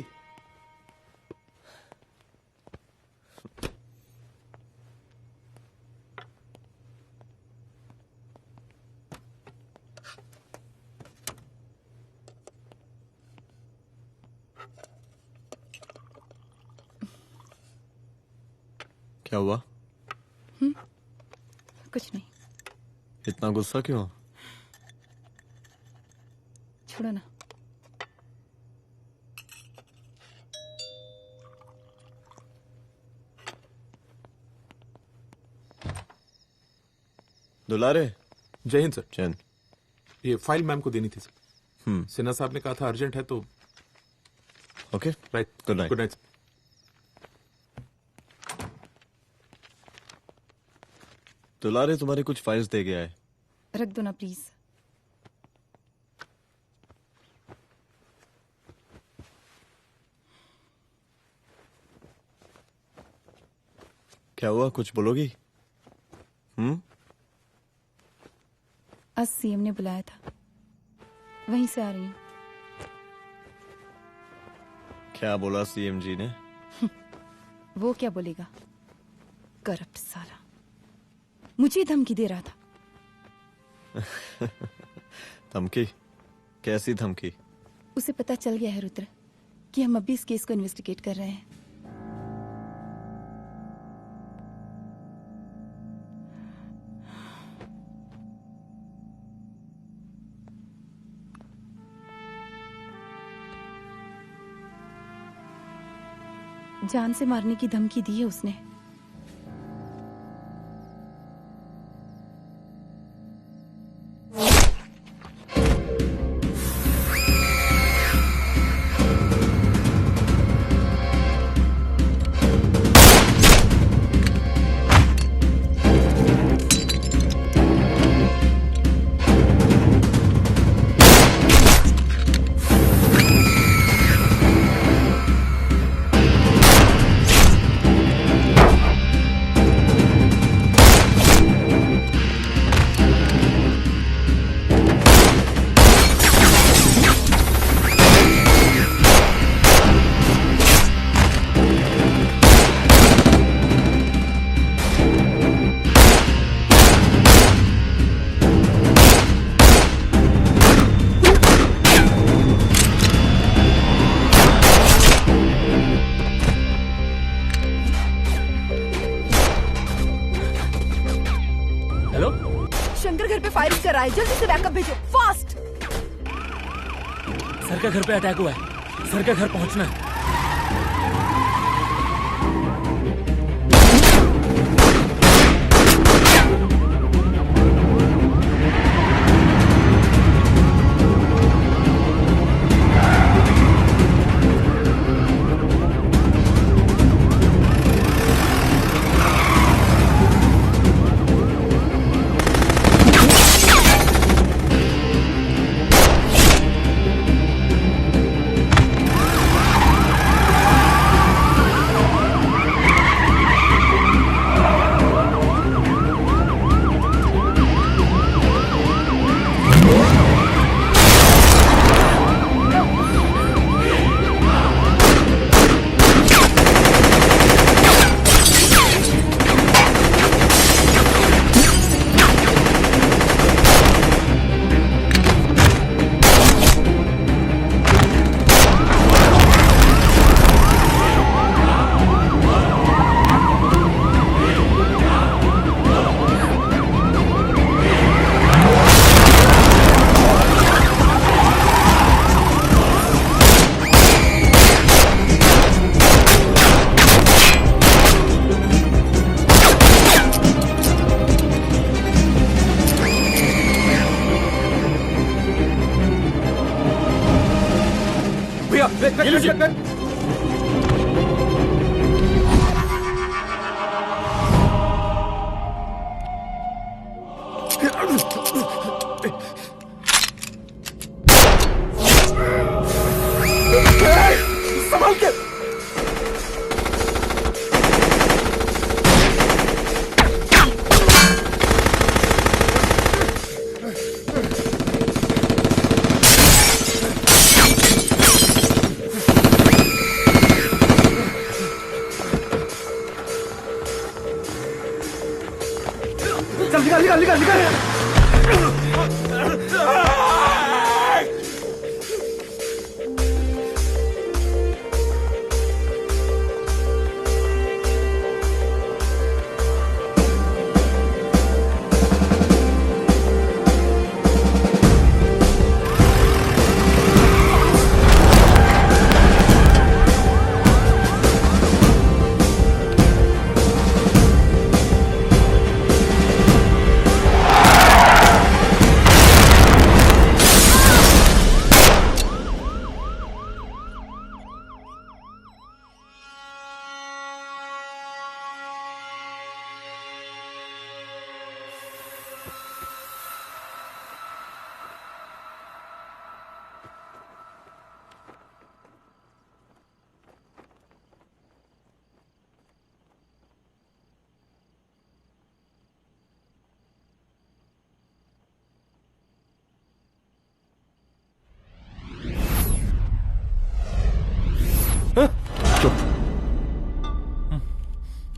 [SPEAKER 3] क्या हुआ?
[SPEAKER 6] कुछ नहीं।
[SPEAKER 3] इतना गुस्सा क्यों?
[SPEAKER 6] छोड़ो ना।
[SPEAKER 3] दुलारे।
[SPEAKER 9] जय हिंद सर।
[SPEAKER 3] जय हिंद।
[SPEAKER 9] ये फाइल मैम को देनी थी सर। सिन्हा साहब ने कहा था अर्जेंट है तो।
[SPEAKER 3] Okay
[SPEAKER 9] right.
[SPEAKER 3] Good night.
[SPEAKER 9] Good night.
[SPEAKER 3] दुलारे तुम्हारी कुछ फाइल्स दे गया है।
[SPEAKER 6] रख दो ना प्लीज।
[SPEAKER 3] क्या हुआ, कुछ बोलोगी?
[SPEAKER 6] आज सीएम ने बुलाया था, वहीं से आ रही हूँ।
[SPEAKER 3] क्या बोला सीएम जी ने?
[SPEAKER 6] वो क्या बोलेगा, करप्ट साला, मुझे धमकी दे रहा था।
[SPEAKER 3] धमकी? कैसी धमकी?
[SPEAKER 6] उसे पता चल गया है रुद्र कि हम अभी इस केस को इन्वेस्टिगेट कर रहे हैं। जान से मारने की धमकी दी है उसने। जल्दी से बैकअप भेजो, फास्ट।
[SPEAKER 5] सर का घर पे अटैक हुआ है, सर का घर पहुंचना है।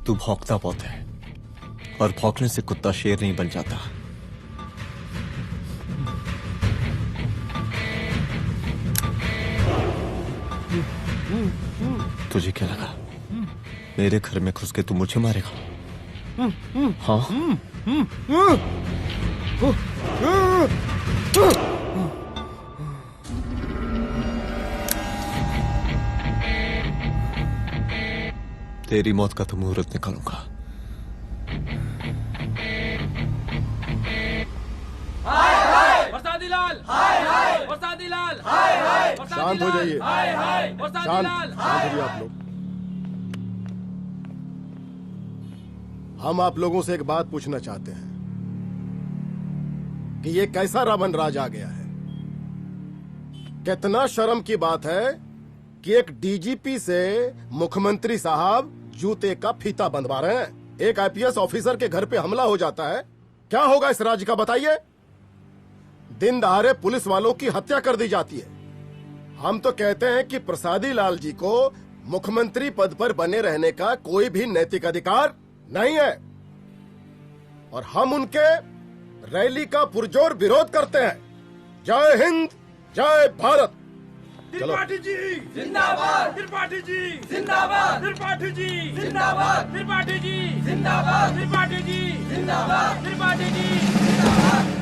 [SPEAKER 3] तू भौंकता बहुत है, और भौंकने से कुत्ता शेर नहीं बन जाता। तुझे क्या लगा मेरे घर में घुस के तू मुझे मारेगा? हाँ? तेरी मौत का तो मुहूर्त निकालूंगा।
[SPEAKER 11] शांत हो जाइए, शांत हो जाइए आप लोग। हम आप लोगों से एक बात पूछना चाहते हैं कि ये कैसा रावण राज आ गया है। कितना शर्म की बात है कि एक डीजीपी से मुख्यमंत्री साहब जूते का फीता बंधवा रहे हैं। एक आईपीएस ऑफिसर के घर पे हमला हो जाता है, क्या होगा इस राज्य का बताइए? दिन दहाड़े पुलिस वालों की हत्या कर दी जाती है। हम तो कहते हैं कि प्रसादी लाल जी को मुख्यमंत्री पद पर बने रहने का कोई भी नैतिक अधिकार नहीं है, और हम उनके रैली का पुरजोर विरोध करते हैं। जय हिंद, जय भारत।
[SPEAKER 15] त्रिपाठी जी जिंदाबाद, त्रिपाठी जी जिंदाबाद, त्रिपाठी जी जिंदाबाद, त्रिपाठी जी जिंदाबाद, त्रिपाठी जी जिंदाबाद, त्रिपाठी जी जिंदाबाद।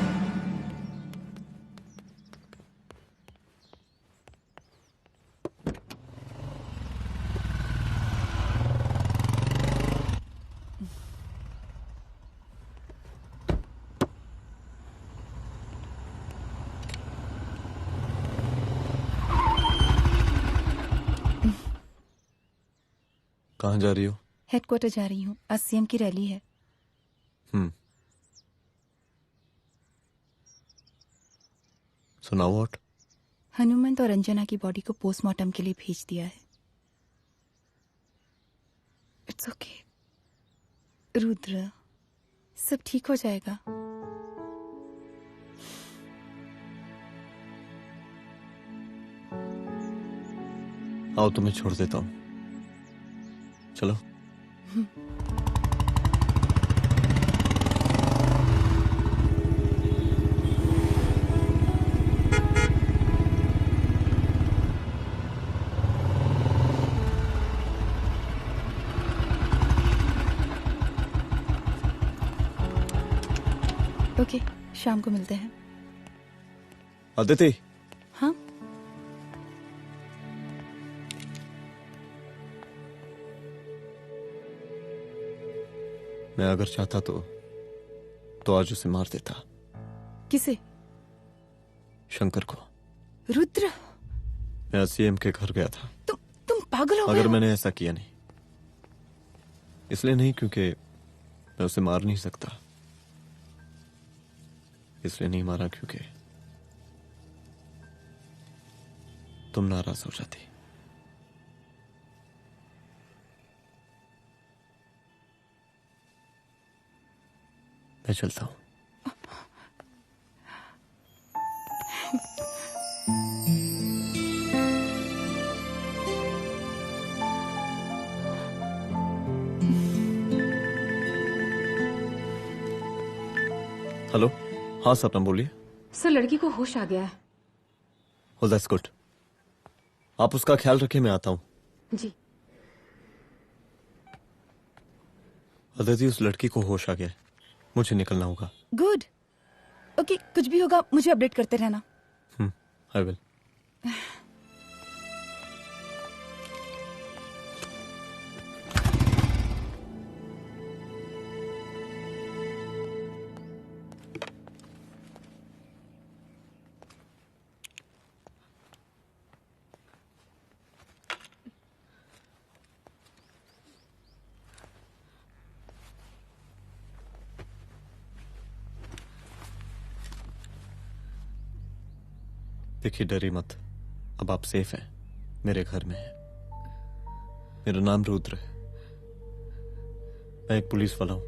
[SPEAKER 3] कहाँ जा रही हो?
[SPEAKER 7] हेडक्वार्टर जा रही हूँ, आज सीएम की रैली है।
[SPEAKER 3] सुनाओ व्हाट?
[SPEAKER 7] हनुमंत और अंजना की बॉडी को पोस्टमार्टम के लिए भेज दिया है। इट्स ओके रुद्र, सब ठीक हो जाएगा।
[SPEAKER 3] आओ तुम्हें छोड़ देता हूँ, चलो।
[SPEAKER 7] ओके, शाम को मिलते हैं।
[SPEAKER 3] अदिति।
[SPEAKER 7] हाँ?
[SPEAKER 3] मैं अगर चाहता तो आज उसे मार देता।
[SPEAKER 7] किसे?
[SPEAKER 3] शंकर को।
[SPEAKER 7] रुद्र,
[SPEAKER 3] मैं सीएम के घर गया था।
[SPEAKER 7] तुम पागल हो गए
[SPEAKER 3] मगर
[SPEAKER 7] हो?
[SPEAKER 3] मैंने ऐसा किया नहीं, इसलिए नहीं क्योंकि मैं उसे मार नहीं सकता, इसलिए नहीं मारा क्योंकि तुम नाराज हो जाती। मैं चलता हूं। हेलो, हाँ सपना बोलिए।
[SPEAKER 19] सर, लड़की को होश आ गया है।
[SPEAKER 3] Oh, that's good. आप उसका ख्याल रखिए, मैं आता हूं।
[SPEAKER 19] जी।
[SPEAKER 3] अदिति, उस लड़की को होश आ गया है, मुझे निकलना होगा।
[SPEAKER 7] गुड। ओके, कुछ भी होगा मुझे अपडेट करते रहना।
[SPEAKER 3] I will. देखिए, डरिए मत, अब आप सेफ हैं, मेरे घर में हैं। मेरा नाम रुद्र है, मैं एक पुलिस वाला हूं।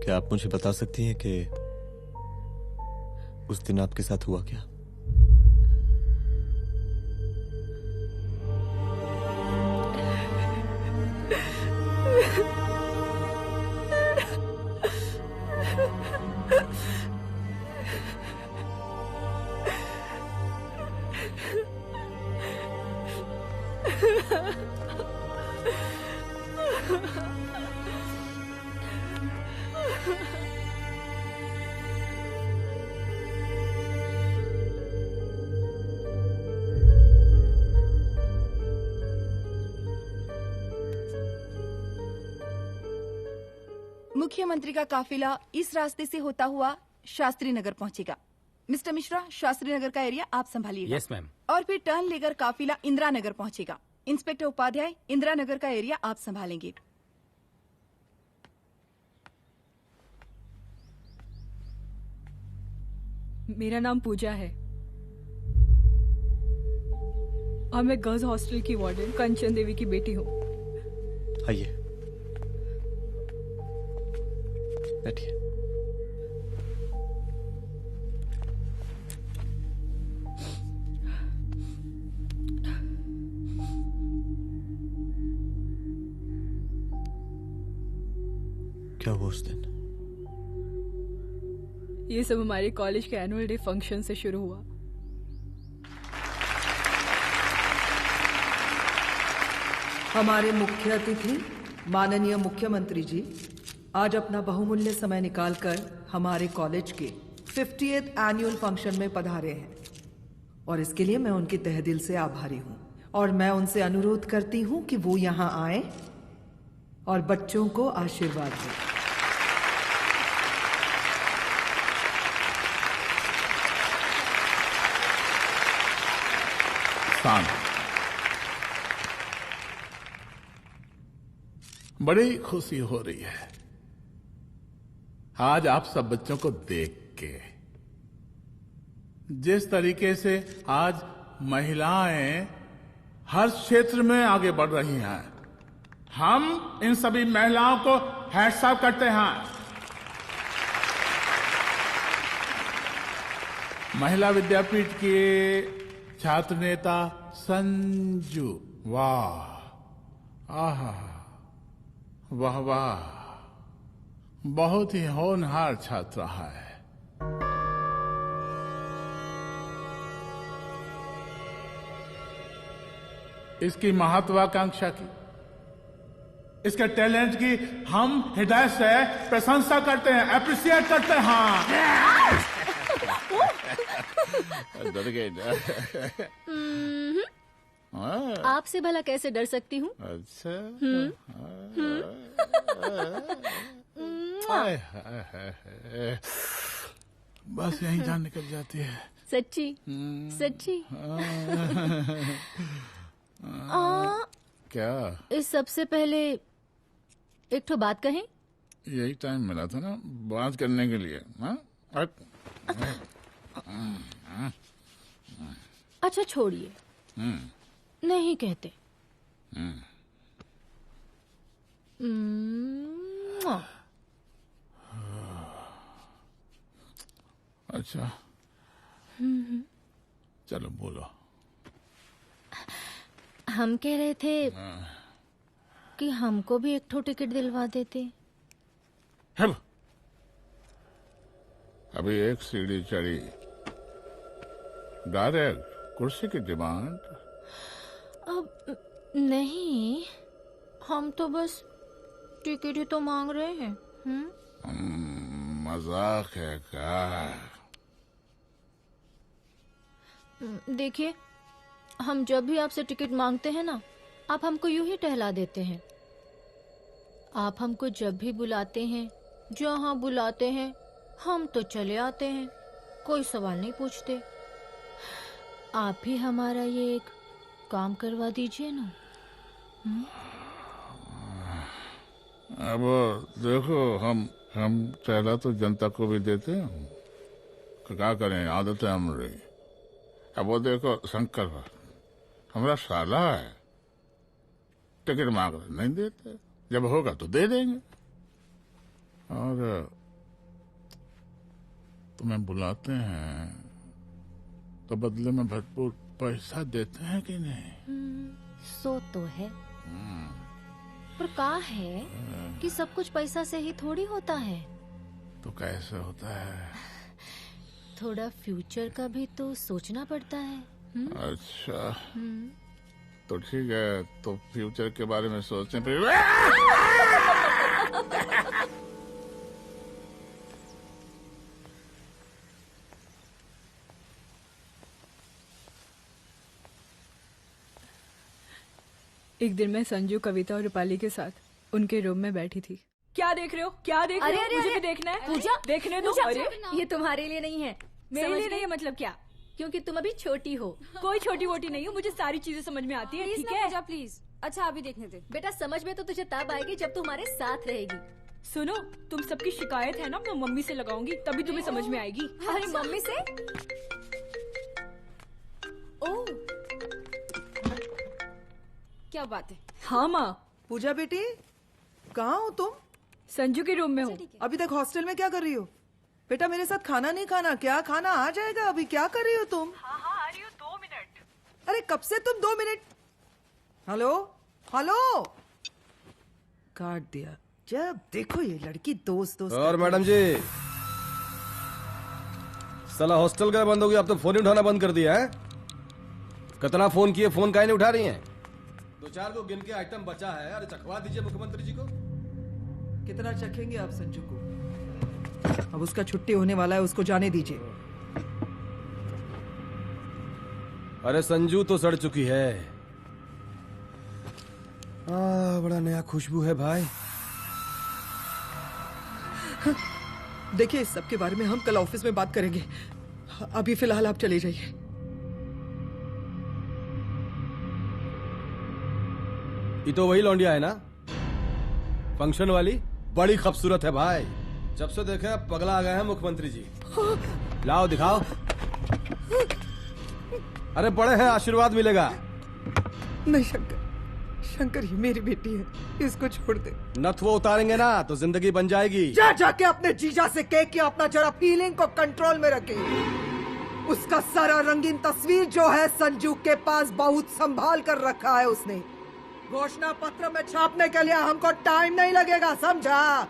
[SPEAKER 3] क्या आप मुझे बता सकती हैं कि उस दिन आपके साथ हुआ क्या?
[SPEAKER 7] मुख्यमंत्री का काफिला इस रास्ते से होता हुआ शास्त्री नगर पहुंचेगा। मिस्टर मिश्रा, शास्त्री नगर का एरिया आप संभालिएगा।
[SPEAKER 18] Yes ma'am.
[SPEAKER 7] और फिर टर्न लेकर काफिला इंदिरा नगर पहुंचेगा। इंस्पेक्टर उपाध्याय, इंदिरा नगर का एरिया आप संभालेंगे।
[SPEAKER 8] मेरा नाम पूजा है और मैं गर्ल्स हॉस्टल की वार्डन कंचन देवी की बेटी हूँ।
[SPEAKER 3] आइए, बैठिए। क्या हुआ उस दिन?
[SPEAKER 8] ये सब हमारे कॉलेज के एनुअल डे फंक्शन से शुरू हुआ।
[SPEAKER 20] हमारे मुख्य अतिथि माननीय मुख्यमंत्री जी आज अपना बहुमूल्य समय निकालकर हमारे कॉलेज के 50th एनुअल फंक्शन में पधारे हैं और इसके लिए मैं उनके तहे दिल से आभारी हूं और मैं उनसे अनुरोध करती हूं कि वो यहां आए और बच्चों को आशीर्वाद दें।
[SPEAKER 13] बड़ी खुशी हो रही है आज आप सब बच्चों को देख के। जिस तरीके से आज महिलाएं हर क्षेत्र में आगे बढ़ रही हैं, हम इन सभी महिलाओं को हैट्स ऑफ करते हैं। महिला विद्यापीठ के छात्र नेता संजू, वाह, आहा, वाह वाह, बहुत ही होनहार छात्रा है। इसकी महत्वाकांक्षा की, इसके टैलेंट की हम हृदय से प्रशंसा करते हैं, अप्रिशिएट करते हैं। डर गए ना?
[SPEAKER 8] आपसे भला कैसे डर सकती हूँ?
[SPEAKER 13] अच्छा। बस यही जान निकल जाती है।
[SPEAKER 8] सच्ची सच्ची।
[SPEAKER 13] क्या?
[SPEAKER 8] इस सबसे पहले एक ठो बात कहें?
[SPEAKER 13] यही टाइम मिला था ना बात करने के लिए।
[SPEAKER 8] अच्छा छोड़िए, नहीं कहते।
[SPEAKER 13] अच्छा चलो बोलो।
[SPEAKER 8] हम कह रहे थे कि हमको भी एक ठो टिकट दिलवा देते।
[SPEAKER 13] अभी एक सीढ़ी चढ़ी, डायरेक्ट कुर्सी की डिमांड?
[SPEAKER 8] अब नहीं, हम तो बस टिकट ही तो मांग रहे हैं।
[SPEAKER 13] मजाक है क्या?
[SPEAKER 8] देखिए, हम जब भी आपसे टिकट मांगते हैं ना, आप हमको यूं ही टहला देते हैं। आप हमको जब भी बुलाते हैं, जहां बुलाते हैं, हम तो चले आते हैं, कोई सवाल नहीं पूछते। आप भी हमारा ये एक काम करवा दीजिए ना।
[SPEAKER 13] अब देखो, हम टहला तो जनता को भी देते हैं, क्या करें, आदत है हमारी। अब वो देखो शंकर हमारा साला है, टिकट मांग रहे नहीं देते, जब होगा तो दे देंगे। और तुम्हें बुलाते हैं तो बदले में भरपूर पैसा देते हैं कि नहीं?
[SPEAKER 8] सो तो है, पर का है कि सब कुछ पैसा से ही थोड़ी होता है।
[SPEAKER 13] तो कैसे होता है?
[SPEAKER 8] थोड़ा फ्यूचर का भी तो सोचना पड़ता है।
[SPEAKER 13] अच्छा, तो ठीक है, तो फ्यूचर के बारे में सोचने पे
[SPEAKER 21] एक दिन मैं संजू, कविता और रूपाली के साथ उनके रूम में बैठी थी। क्या देख रहे हो? क्या देख रहे हो? मुझे भी देखना है।
[SPEAKER 8] पूजा,
[SPEAKER 21] देखने दो।
[SPEAKER 8] अरे ये तुम्हारे लिए नहीं है।
[SPEAKER 21] मेरे लिए नहीं है मतलब क्या?
[SPEAKER 8] क्योंकि तुम अभी छोटी हो।
[SPEAKER 21] कोई छोटी वोटी नहीं हूँ, मुझे सारी चीजें समझ में आती है। ठीक है
[SPEAKER 19] पूजा प्लीज। अच्छा अभी देखने दे।
[SPEAKER 8] बेटा समझ में तो तुझे तब आएगी जब तू हमारे साथ रहेगी।
[SPEAKER 21] सुनो, तुम सबकी शिकायत है ना, मैं मम्मी से लगाऊंगी, तभी तुम्हें समझ में आएगी।
[SPEAKER 8] अरे मम्मी से?
[SPEAKER 19] ओह क्या बात है।
[SPEAKER 21] हाँ माँ।
[SPEAKER 20] पूजा बेटी, कहाँ हो तुम?
[SPEAKER 21] संजू के रूम में हूँ।
[SPEAKER 20] अभी तक हॉस्टल में क्या कर रही हो? बेटा मेरे साथ खाना नहीं खाना क्या? खाना आ जाएगा, अभी क्या कर रही हो तुम?
[SPEAKER 21] हाँ आ रही हूँ, 2 मिनट।
[SPEAKER 20] अरे कब से तुम 2 मिनट? हेलो हेलो, काट दिया। जब देखो ये लड़की दोस्त दोस्त।
[SPEAKER 10] और मैडम जी, साला हॉस्टल का बंद हो गया, अब तो फोन ही उठाना बंद कर दिया है। कितना फोन किए, फोन काहे नहीं उठा रही हैं? 2-4 को गिन के आइटम बचा है, अरे चखवा दीजिए मुख्यमंत्री जी को।
[SPEAKER 20] कितना चखेंगे आप संजू को? अब उसका छुट्टी होने वाला है, उसको जाने दीजिए।
[SPEAKER 10] अरे संजू तो सड़ चुकी है। बड़ा नया खुशबू है भाई।
[SPEAKER 20] देखिए इस सब के बारे में हम कल ऑफिस में बात करेंगे, अभी फिलहाल आप चले जाइए।
[SPEAKER 10] ये तो वही लौंडिया है ना, फंक्शन वाली? बड़ी खूबसूरत है भाई, जब से देखे अब पगला आ गए हैं मुख्यमंत्री जी। लाओ दिखाओ। अरे बड़े हैं, आशीर्वाद मिलेगा।
[SPEAKER 20] नहीं शंकर, शंकर ये मेरी बेटी है, इसको छोड़ दे।
[SPEAKER 10] नथ वो उतारेंगे ना तो जिंदगी बन जाएगी।
[SPEAKER 20] जा जाके अपने जीजा से कह के अपना जरा फीलिंग को कंट्रोल में रखे। उसका सारा रंगीन तस्वीर जो है संजू के पास बहुत संभाल कर रखा है उसने। घोषणा पत्र में छापने के लिए हमको टाइम नहीं लगेगा, समझा?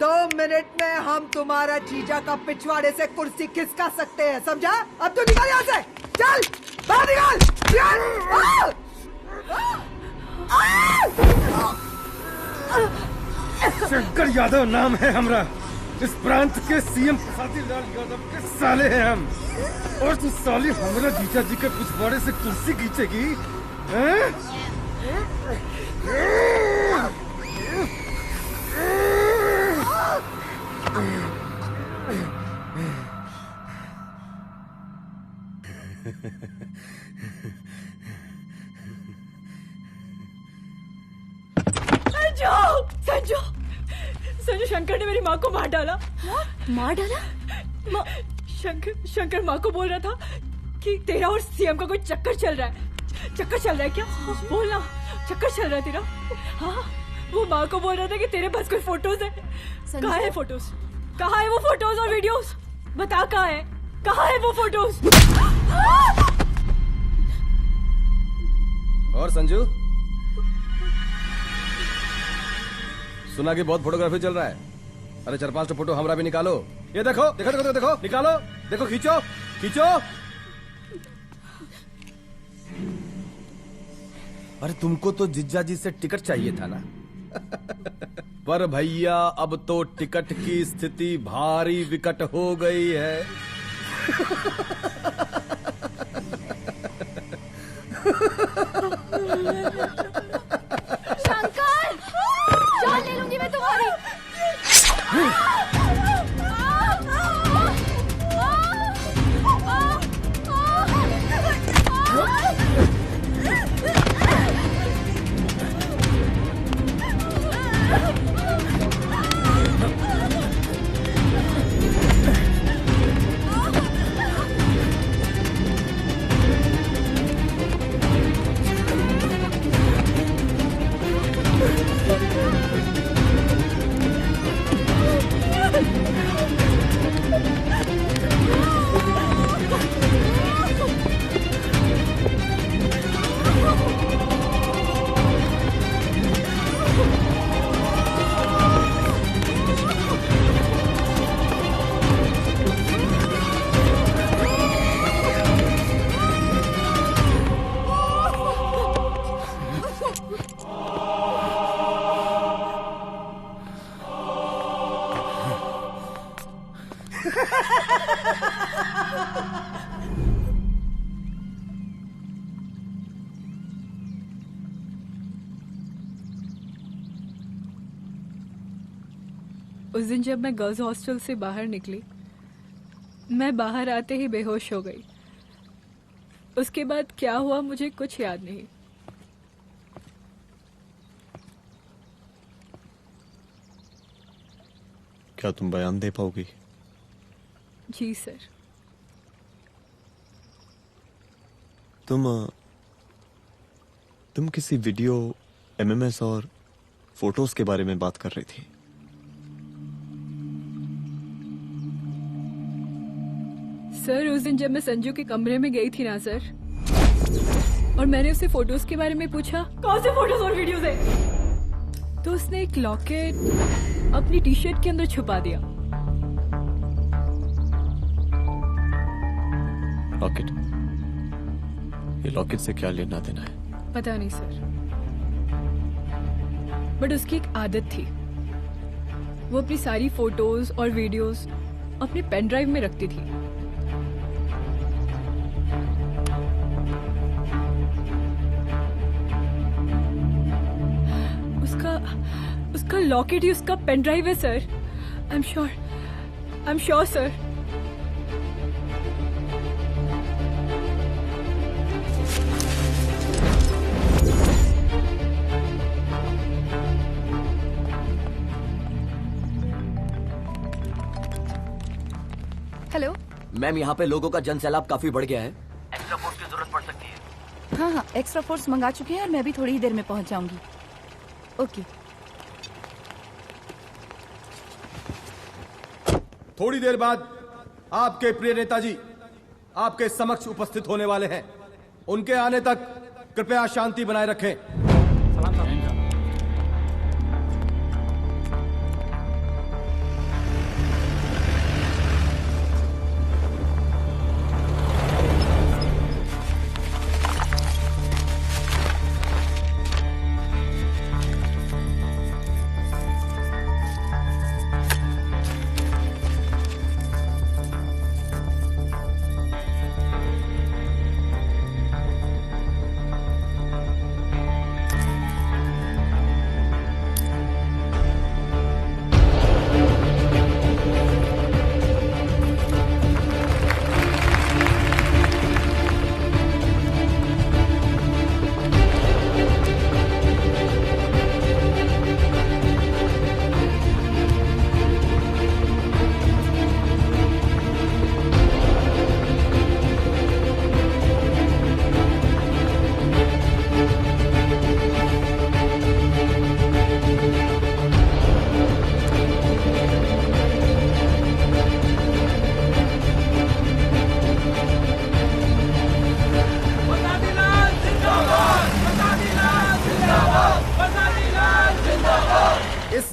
[SPEAKER 20] 2 मिनट में हम तुम्हारा जीजा का पिछवाड़े से कुर्सी खिसका सकते हैं, समझा? अब तो निकल यहाँ से, चल बाहर निकल।
[SPEAKER 10] शंकर यादव नाम है हमरा, इस प्रांत के सीएम प्रसादीलाल यादव के साले हैं हम। और तू साली हमरा जीजा जी के पिछवाड़े से कुर्सी खींचेगी?
[SPEAKER 21] संजू, संजू शंकर ने मेरी माँ को मार डाला।
[SPEAKER 8] मार डाला?
[SPEAKER 21] शंकर माँ को बोल रहा था कि तेरा और सीएम का कोई चक्कर चल रहा है। चक्कर चल रहा है क्या? बोलना, चक्कर चल रहा है तेरा? हाँ, वो माँ को बोल रहा था कि तेरे पास कोई फोटोज है। कहाँ है फोटोज? कहाँ है वो फोटोज और वीडियोस? बता कहाँ है? कहाँ है वो फोटोज?
[SPEAKER 10] और संजू, सुना कि बहुत फोटोग्राफी चल रहा है। अरे 4-5 फोटो हमरा भी निकालो। ये देखो देखो देखो देखो, निकालो, देखो, खींचो खींचो। अरे तुमको तो जिज्जा जी से टिकट चाहिए था ना। पर भैया अब तो टिकट की स्थिति भारी विकट हो गई है।
[SPEAKER 8] शंकर, जान ले लूंगी मैं तुम्हारी।
[SPEAKER 21] उस दिन जब मैं गर्ल्स हॉस्टल से बाहर निकली, मैं बाहर आते ही बेहोश हो गई। उसके बाद क्या हुआ मुझे कुछ याद नहीं।
[SPEAKER 3] क्या तुम बयान दे पाओगी?
[SPEAKER 21] जी सर।
[SPEAKER 3] तुम किसी वीडियो, एमएमएस और फोटोज के बारे में बात कर रही थी।
[SPEAKER 21] सर उस दिन जब मैं संजू के कमरे में गई थी ना सर, और मैंने उससे फोटोज के बारे में पूछा कौन से फोटोज और वीडियोज है, तो उसने एक लॉकेट अपनी टी शर्ट के अंदर छुपा दिया।
[SPEAKER 3] लॉकेट? ये लॉकेट से क्या लेना देना है?
[SPEAKER 21] पता नहीं सर, बट उसकी एक आदत थी, वो अपनी सारी फोटोज और वीडियोस अपने पेन ड्राइव में रखती थी। उसका लॉकेट ही उसका पेन ड्राइव है sir. I am sure sir.
[SPEAKER 7] Hello
[SPEAKER 14] ma'am, यहाँ पे लोगों का जन सैलाब काफी बढ़ गया है। एक्स्ट्रा फोर्स की जरूरत पड़ सकती है।
[SPEAKER 7] हाँ, एक्स्ट्रा फोर्स मंगा चुके हैं और मैं भी थोड़ी ही देर में पहुंच जाऊंगी। ओके।
[SPEAKER 10] थोड़ी देर बाद आपके प्रिय नेताजी आपके समक्ष उपस्थित होने वाले हैं। उनके आने तक कृपया शांति बनाए रखें।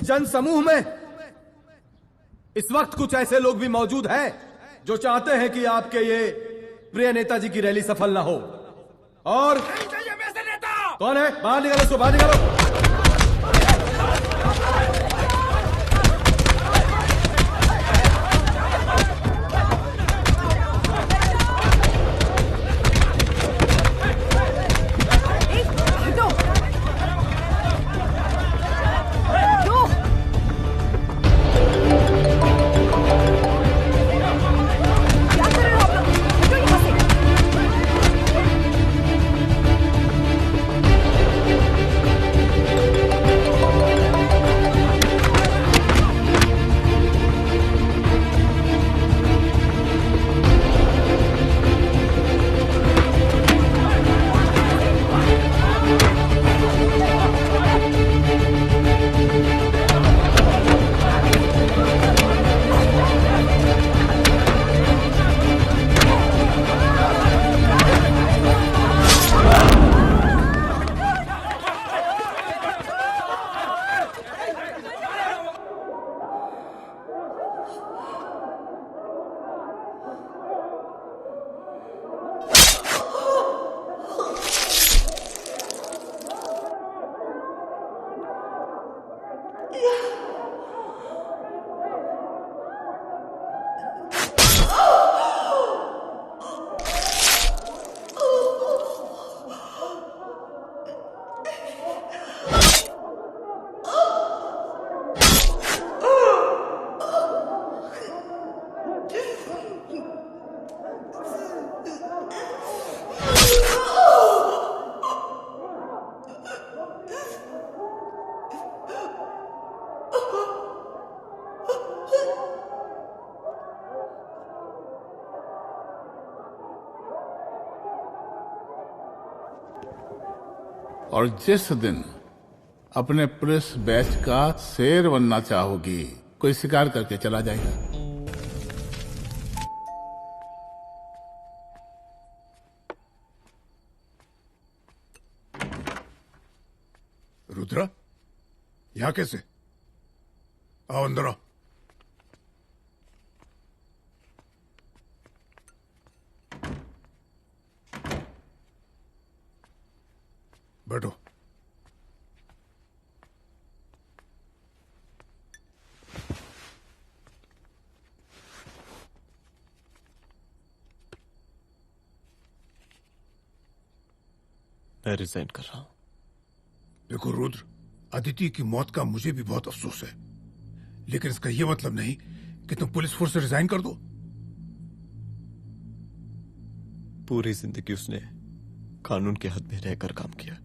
[SPEAKER 10] जन समूह में इस वक्त कुछ ऐसे लोग भी मौजूद हैं जो चाहते हैं कि आपके ये प्रिय नेताजी की रैली सफल ना हो। और कौन है? बाहर निकालो उसको, बाहर निकालो।
[SPEAKER 13] और जिस दिन अपने पुलिस बैच का शेर बनना चाहोगी, कोई शिकार करके चला जाएगा।
[SPEAKER 17] रुद्रा, यहाँ कैसे? आओ अंदर आओ। बैठो।
[SPEAKER 3] मैं रिजाइन कर रहा हूं।
[SPEAKER 17] देखो रुद्र, अदिति की मौत का मुझे भी बहुत अफसोस है, लेकिन इसका यह मतलब नहीं कि तुम पुलिस फोर्स से रिजाइन कर दो।
[SPEAKER 3] पूरी जिंदगी उसने कानून के हद में रहकर काम किया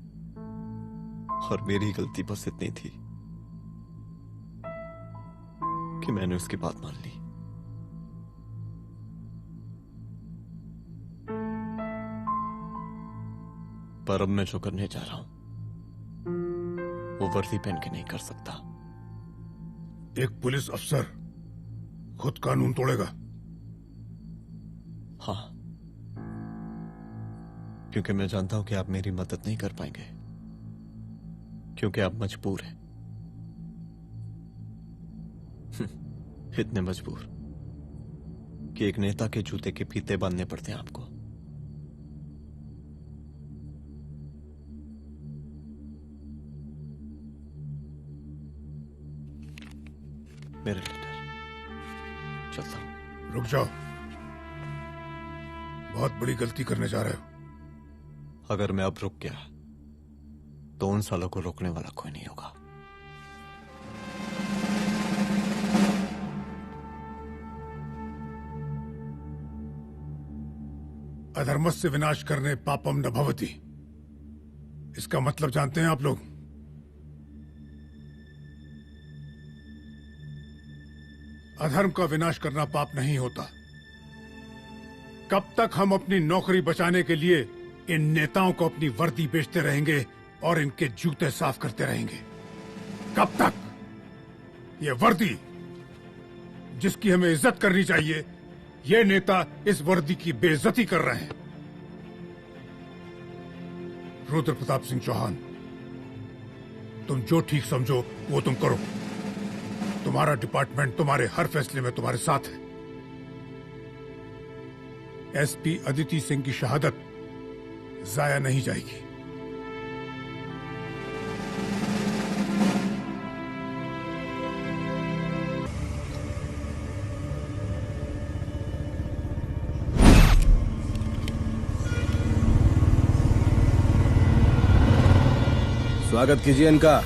[SPEAKER 3] और मेरी गलती बस इतनी थी कि मैंने उसकी बात मान ली। पर अब मैं जो करने जा रहा हूं वो वर्दी पहन के नहीं कर सकता।
[SPEAKER 17] एक पुलिस अफसर खुद कानून तोड़ेगा?
[SPEAKER 3] हाँ, क्योंकि मैं जानता हूं कि आप मेरी मदद नहीं कर पाएंगे, क्योंकि आप मजबूर हैं। इतने मजबूर कि एक नेता के जूते के फीते बांधने पड़ते हैं आपको। मेरे लीडर, चलता हूं।
[SPEAKER 17] रुक जाओ, बहुत बड़ी गलती करने जा रहे हो।
[SPEAKER 3] अगर मैं अब रुक गया तो उन सालों को रोकने वाला कोई नहीं होगा।
[SPEAKER 17] अधर्मस्य विनाश करने पापम न भवति, इसका मतलब जानते हैं आप लोग? अधर्म का विनाश करना पाप नहीं होता। कब तक हम अपनी नौकरी बचाने के लिए इन नेताओं को अपनी वर्दी बेचते रहेंगे और इनके जूते साफ करते रहेंगे? कब तक? ये वर्दी जिसकी हमें इज्जत करनी चाहिए, ये नेता इस वर्दी की बेइज्जती कर रहे हैं। रुद्र प्रताप सिंह चौहान, तुम जो ठीक समझो वो तुम करो। तुम्हारा डिपार्टमेंट तुम्हारे हर फैसले में तुम्हारे साथ है। एसपी अदिति सिंह की शहादत जाया नहीं जाएगी।
[SPEAKER 10] स्वागत कीजिए इनका।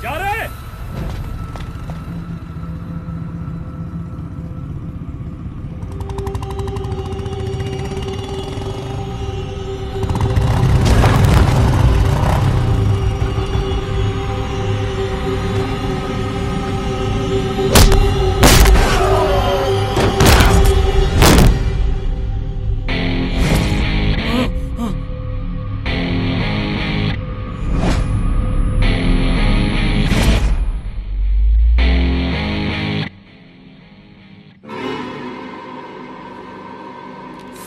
[SPEAKER 16] जा रहे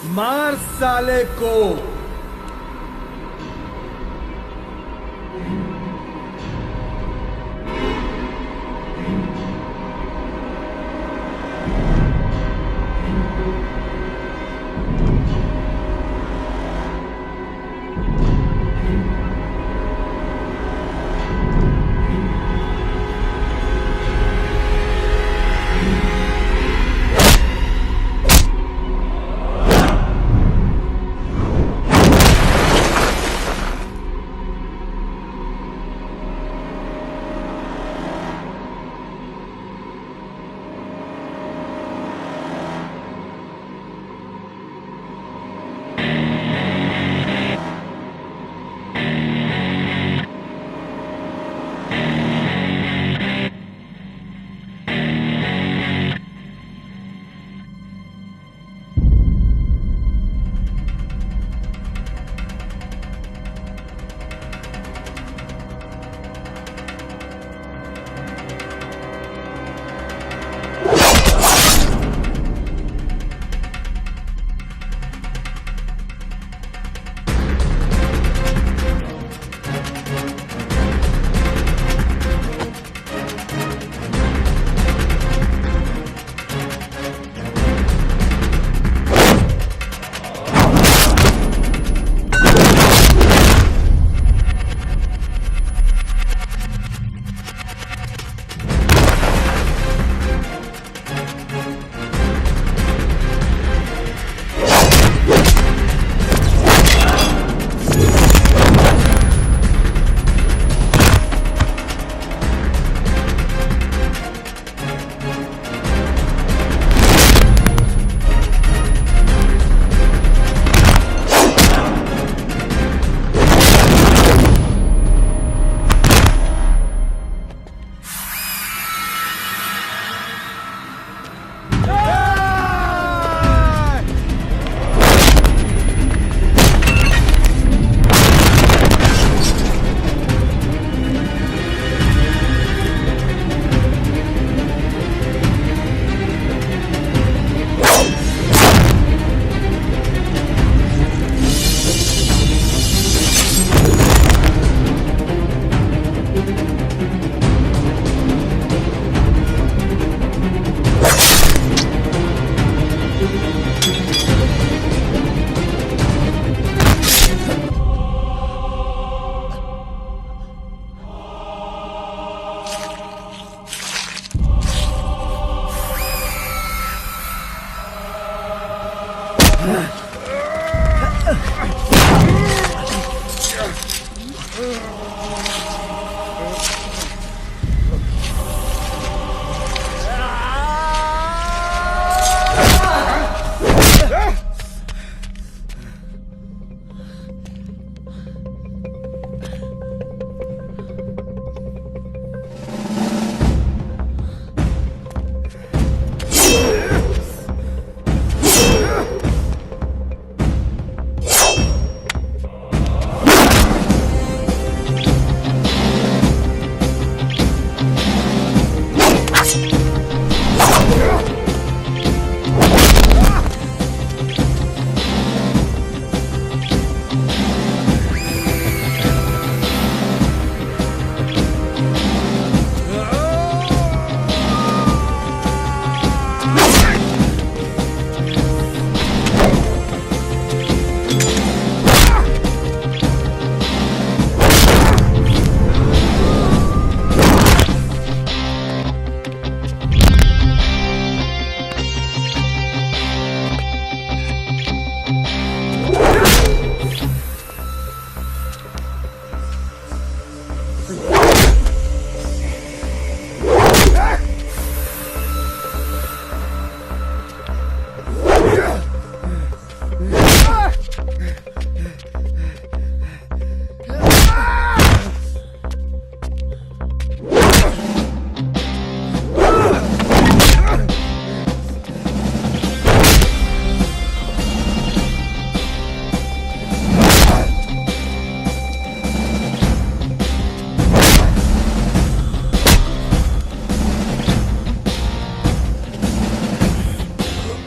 [SPEAKER 10] मार साले को।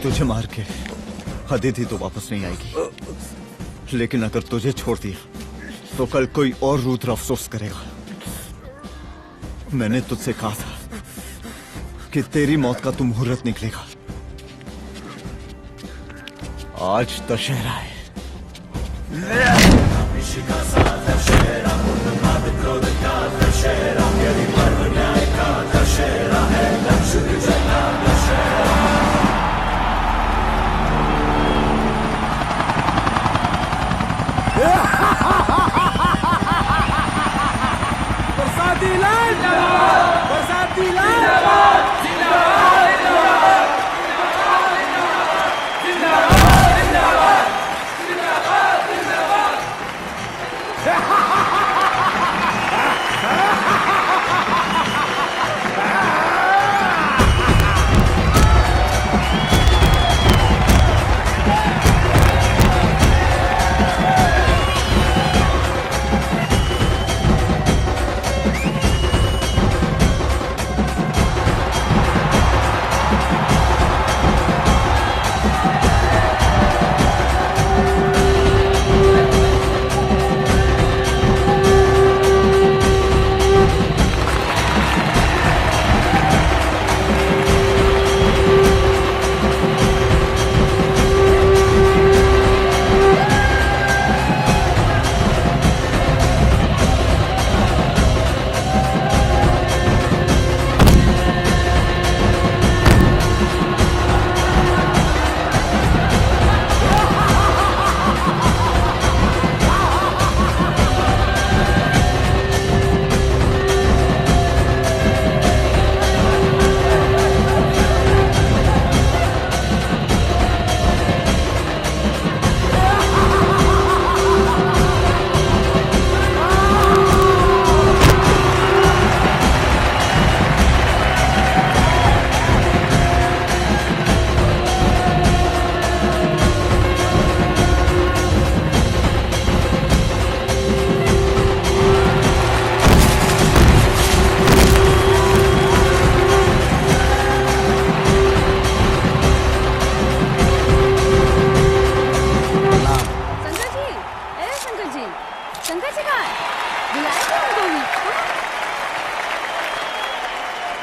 [SPEAKER 3] तुझे मार के अदिति तो वापस नहीं आएगी, लेकिन अगर तुझे छोड़ दिया तो कल कोई और रुद्र अफसोस करेगा। मैंने तुझसे कहा था कि तेरी मौत का तू मुहूर्त निकलेगा। आज दशहरा है।
[SPEAKER 15] बरसाती लाल बरसाती लाल जिंदाबाद जिंदाबाद जिंदाबाद जिंदाबाद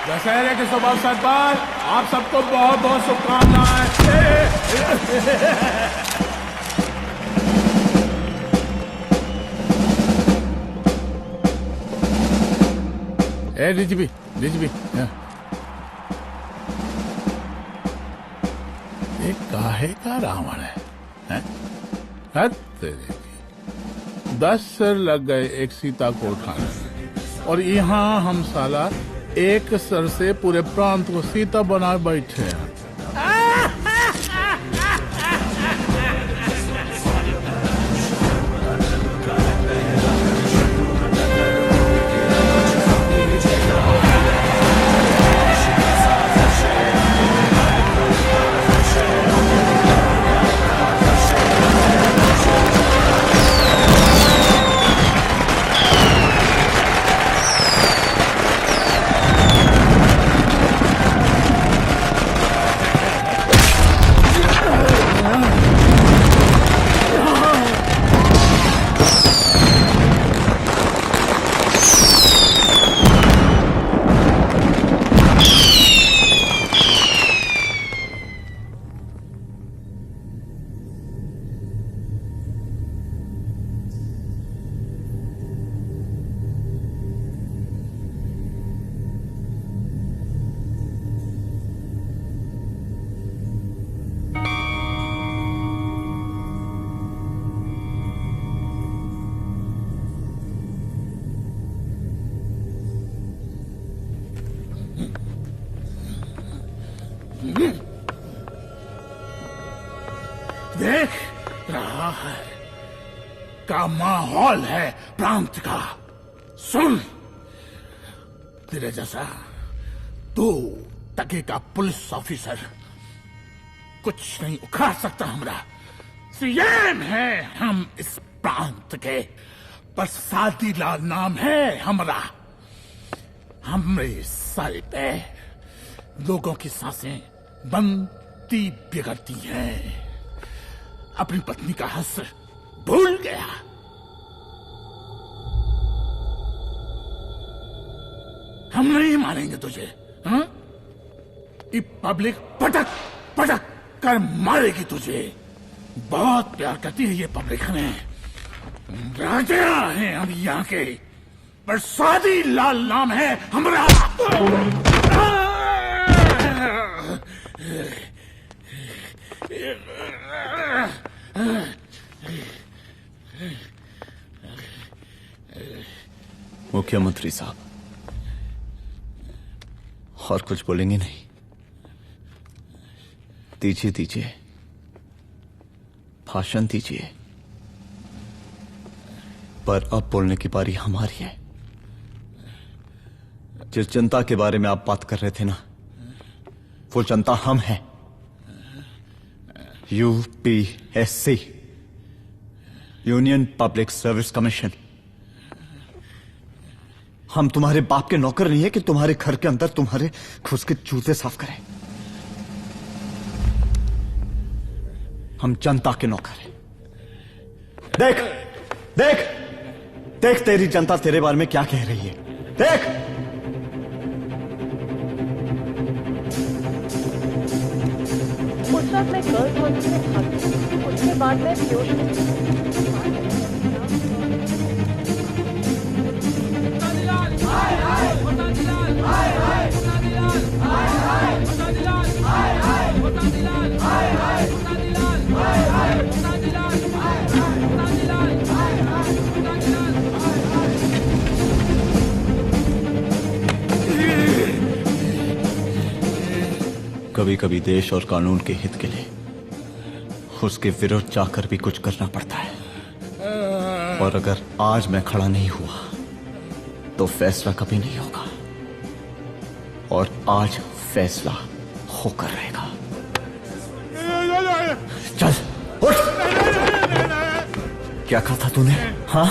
[SPEAKER 13] दशहरे के शुभ अवसर पर आप सबको बहुत बहुत शुभकामनाएं। ए डीजीपी ये काहे का रावण है? हैं? हद तेरे की। 10 सर लग गए एक सीता को उठाने में, और यहाँ हम साला एक सर से पूरे प्रांत को सीता बना बैठे हैं। देख रहा है का माहौल है प्रांत का। सुन, तेरे जैसा 2 टके का पुलिस ऑफिसर कुछ नहीं उखाड़ सकता। हमरा सीएम है हम इस प्रांत के, पर सादी लाल नाम है हमरा। हमरे सर पे लोगों की सांसें बनती बिगड़ती हैं। अपनी पत्नी का हस भूल गया। हम नहीं मारेंगे तुझे। हाँ? ये पब्लिक पटक पटक कर मारेगी तुझे। बहुत प्यार करती है ये पब्लिक हमें। राजा हैं हम यहाँ के, पर सादी लाल नाम है हमारा।
[SPEAKER 3] मुख्यमंत्री साहब, और कुछ बोलेंगे नहीं? दीजिए दीजिए, भाषण दीजिए, पर अब बोलने की बारी हमारी है। जिस जनता के बारे में आप बात कर रहे थे ना, वो जनता हम हैं। UPSC, union public service commission. हम तुम्हारे बाप के नौकर नहीं है कि तुम्हारे घर के अंदर तुम्हारे खुद के जूते साफ करें। हम जनता के नौकर हैं। देख देख देख, तेरी जनता तेरे बारे में क्या कह रही है। देख,
[SPEAKER 1] उस वक्त मैं गर्ल्स हॉस्टल में भागी, उसके बाद मैं बेहोश हो गई।
[SPEAKER 3] कभी कभी देश और कानून के हित के लिए उसके विरुद्ध जाकर भी कुछ करना पड़ता है। और अगर आज मैं खड़ा नहीं हुआ तो फैसला कभी नहीं होगा, और आज फैसला होकर रहेगा। चल उठ। क्या कहा था तूने? हाँ,